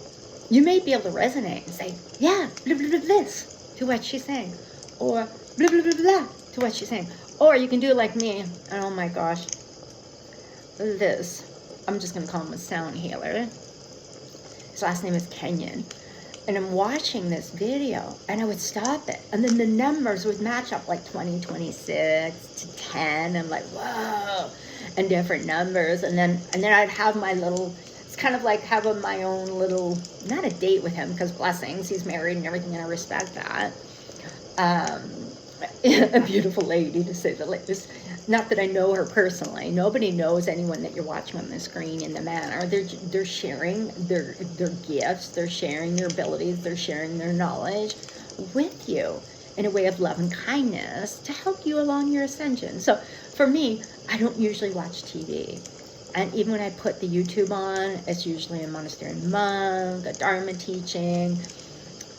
you may be able to resonate and say, yeah, blah, blah, blah, this, to what she's saying. Or blah, blah, blah, blah, to what she's saying. Or you can do like me, and oh my gosh, this. I'm just going to call him a sound healer. His last name is Kenyon. And I'm watching this video, and I would stop it. And then the numbers would match up like 20, 26 to 10. I'm like, whoa, and different numbers. And then I'd have my little, it's kind of like having my own little, not a date with him, because blessings, he's married and everything, and I respect that. A beautiful lady, to say the least. Not that I know her personally. Nobody knows anyone that you're watching on the screen in the manner. They're sharing their gifts. They're sharing their abilities. They're sharing their knowledge with you in a way of love and kindness to help you along your ascension. So for me, I don't usually watch TV. And even when I put the YouTube on, it's usually a monastery monk, a Dharma teaching.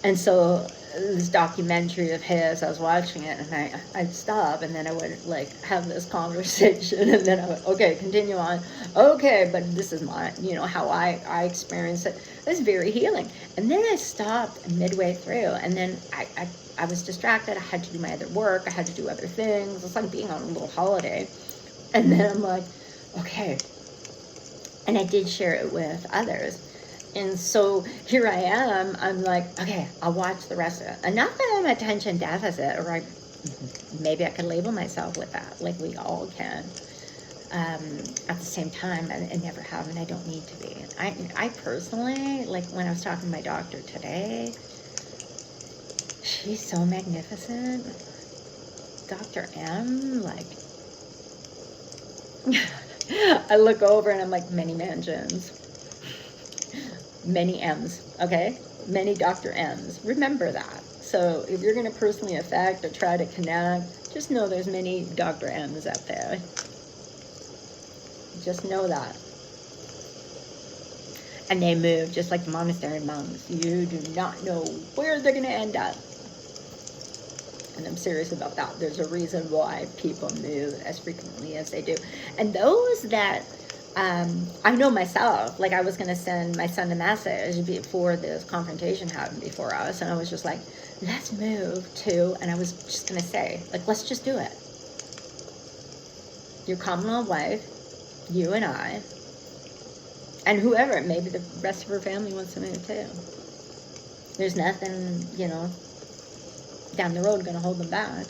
And so this documentary of his, I was watching it, and I'd stop, and then I would like have this conversation, and then I would, okay, continue on. Okay, but this is my, you know, how I experience it. It was very healing. And then I stopped midway through, and then I was distracted. I had to do my other work. I had to do other things. It's like being on a little holiday. And then I'm like, okay. And I did share it with others. And so here I am, I'm like, okay, I'll watch the rest of it. And not that I'm attention deficit, or maybe I could label myself with that, like we all can. At the same time, I never have, and I don't need to be. I personally, like when I was talking to my doctor today, she's so magnificent. Dr. M, like, I look over and I'm like, many mansions, many M's, okay? Many Dr. M's. Remember that. So if you're going to personally affect or try to connect, just know there's many Dr. M's out there. Just know that. And they move just like the monastery monks. You do not know where they're going to end up. And I'm serious about that. There's a reason why people move as frequently as they do. And those that, I know myself, like I was going to send my son a message before this confrontation happened before us. And I was just like, let's move to, and I was just going to say, like, let's just do it. Your common law wife, you and I, and whoever, maybe the rest of her family wants to move too. There's nothing, you know, down the road going to hold them back.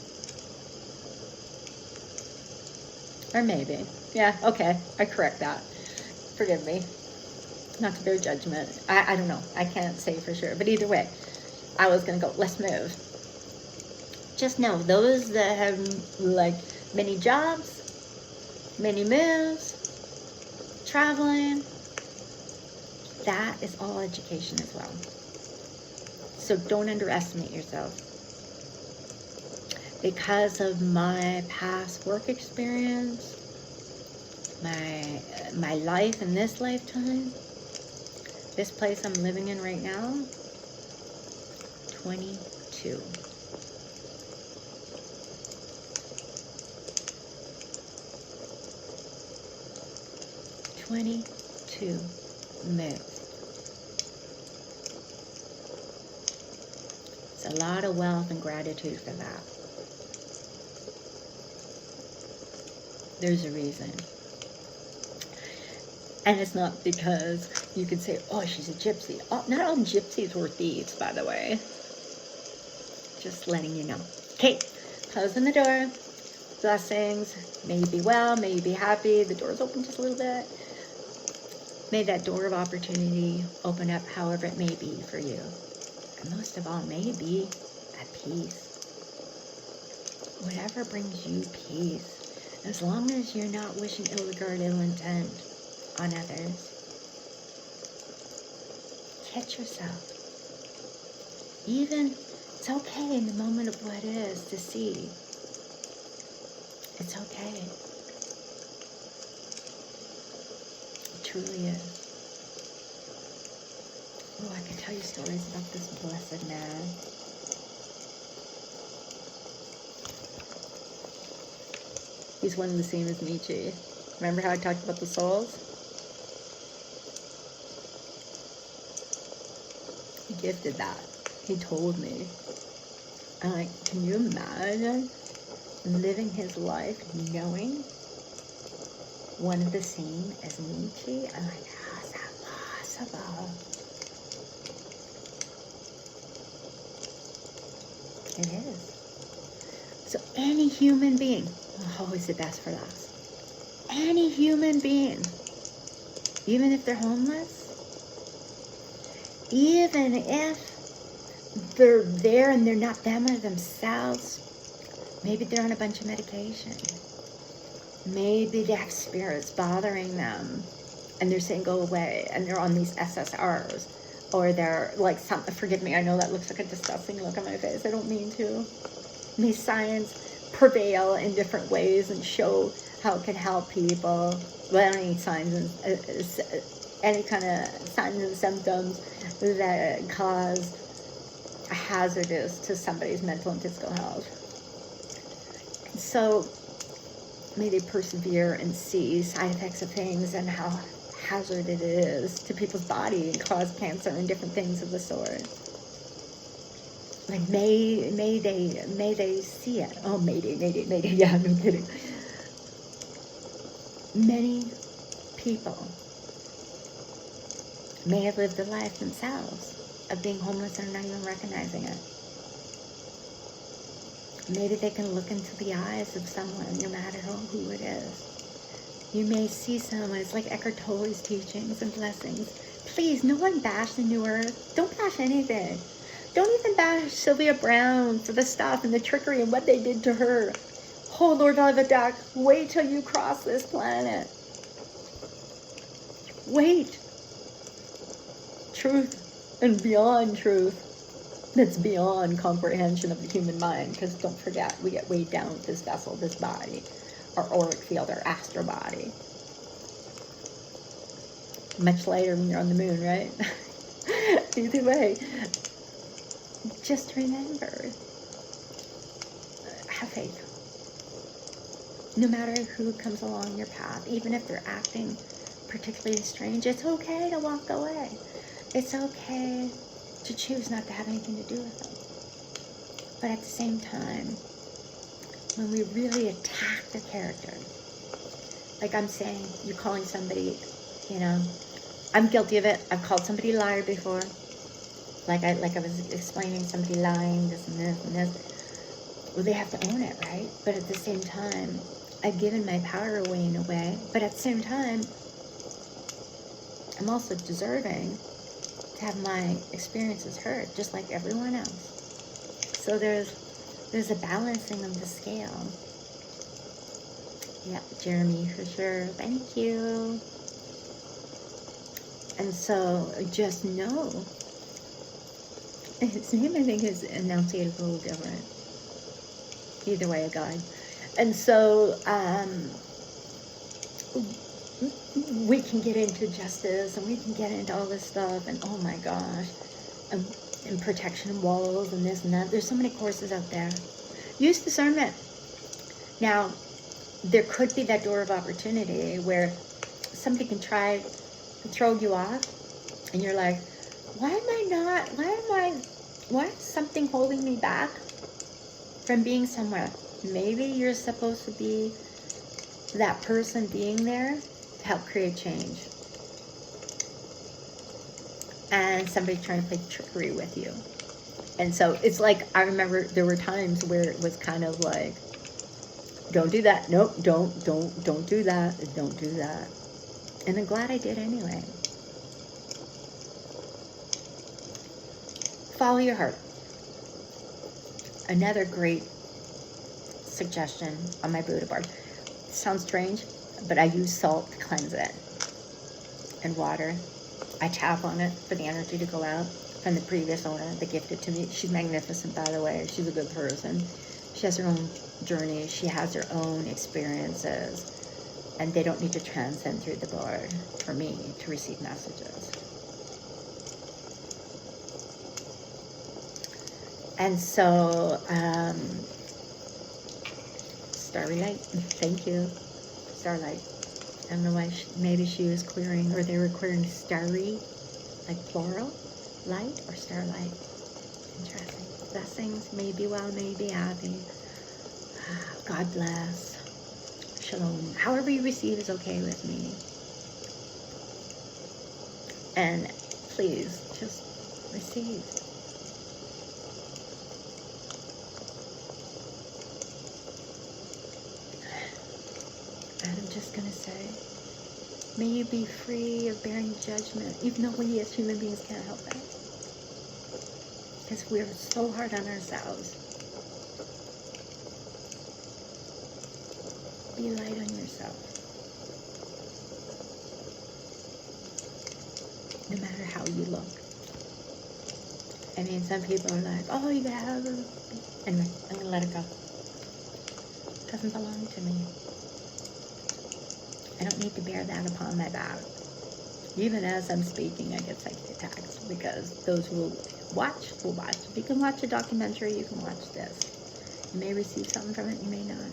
Or maybe. Yeah, okay, I correct that. Forgive me. Not to bear judgment. I don't know. I can't say for sure. But either way, I was going to go, let's move. Just know, those that have, like, many jobs, many moves, traveling, that is all education as well. So don't underestimate yourself. Because of my past work experience, my life in this lifetime, this place I'm living in right now, 22. Moves. It's a lot of wealth and gratitude for that. There's a reason. And it's not because you could say, oh, she's a gypsy. Oh, not all gypsies were thieves, by the way. Just letting you know. Okay, closing the door. Blessings. May you be well. May you be happy. The door's open just a little bit. May that door of opportunity open up however it may be for you. And most of all, may you be at peace. Whatever brings you peace. As long as you're not wishing ill regard, ill intent on others. Catch yourself. Even, it's okay in the moment of what is to see. It's okay. It truly is. Oh, I could tell you stories about this blessed man. He's one of the same as Nietzsche. Remember how I talked about the souls? He gifted that. He told me. I'm like, can you imagine living his life knowing one of the same as Nietzsche? I'm like, how is that possible? It is. So any human being, always the best for last. Any human being, even if they're homeless, even if they're there and they're not them or themselves, maybe they're on a bunch of medication. Maybe they have spirits bothering them and they're saying go away and they're on these SSRs. Or they're like some, forgive me, I know that looks like a disgusting look on my face. I don't mean to. May science prevail in different ways and show how it can help people. Well, any signs and any kind of signs and symptoms that cause hazardous to somebody's mental and physical health. So may they persevere and see side effects of things and how hazard it is to people's body and cause cancer and different things of the sort. Like may they see it. Oh, mayday, yeah, no kidding. Many people may have lived the life themselves of being homeless and not even recognizing it. Maybe they can look into the eyes of someone, no matter who it is, You may see someone, it's like Eckhart Tolle's teachings and blessings. Please, no one bash the new earth. Don't bash anything. Don't even bash Sylvia Brown for the stuff and the trickery and what they did to her. Oh, Lord of the Duck, wait till you cross this planet. Wait. Truth and beyond truth. That's beyond comprehension of the human mind. Because don't forget, we get weighed down with this vessel, this body. Our auric field, our astral body. Much lighter when you're on the moon, right? Either way, just remember, have faith. No matter who comes along your path, even if they're acting particularly strange, it's okay to walk away. It's okay to choose not to have anything to do with them. But at the same time, when we really attack their character, like I'm saying, you're calling somebody, you know, I'm guilty of it. I've called somebody a liar before. Like I was explaining, somebody lying, this and this and this. Well, they have to own it, right? But at the same time, I've given my power away in a way. But at the same time, I'm also deserving to have my experiences heard, just like everyone else. So there's a balancing of the scale. Yeah, Jeremy, for sure. Thank you. And so just know, his name I think is enunciated a little different. Either way, a guide. And so we can get into justice and we can get into all this stuff and oh my gosh, and protection walls and this and that. There's so many courses out there. Use discernment. Now, there could be that door of opportunity where somebody can try to throw you off and you're like, why is something holding me back from being somewhere? Maybe you're supposed to be that person being there to help create change. And somebody trying to play trickery with you. And so it's like, I remember there were times where it was kind of like, don't do that. Nope, don't do that. Don't do that. And I'm glad I did anyway. Follow your heart. Another great suggestion on my Buddha board. It sounds strange, but I use salt to cleanse it. And water. I tap on it for the energy to go out from the previous owner that gifted to me. She's magnificent, by the way. She's a good person. She has her own journey. She has her own experiences. And they don't need to transcend through the board for me to receive messages. And so, Starry Light, thank you, Starlight. I don't know why, maybe she was querying, or they were querying starry, like plural, light or starlight. Interesting. Blessings, may be well, may be happy. God bless. Shalom. However you receive is okay with me. And please, just receive. And I'm just going to say, may you be free of bearing judgment, even though we as human beings can't help that. Because we're so hard on ourselves. Be light on yourself. No matter how you look. I mean, some people are like, oh, you gotta have a... Anyway, I'm gonna let it go. It doesn't belong to me. I don't need to bear that upon my back. Even as I'm speaking, I get psychic attacks because those who will watch will watch. If you can watch a documentary, you can watch this. You may receive something from it, you may not.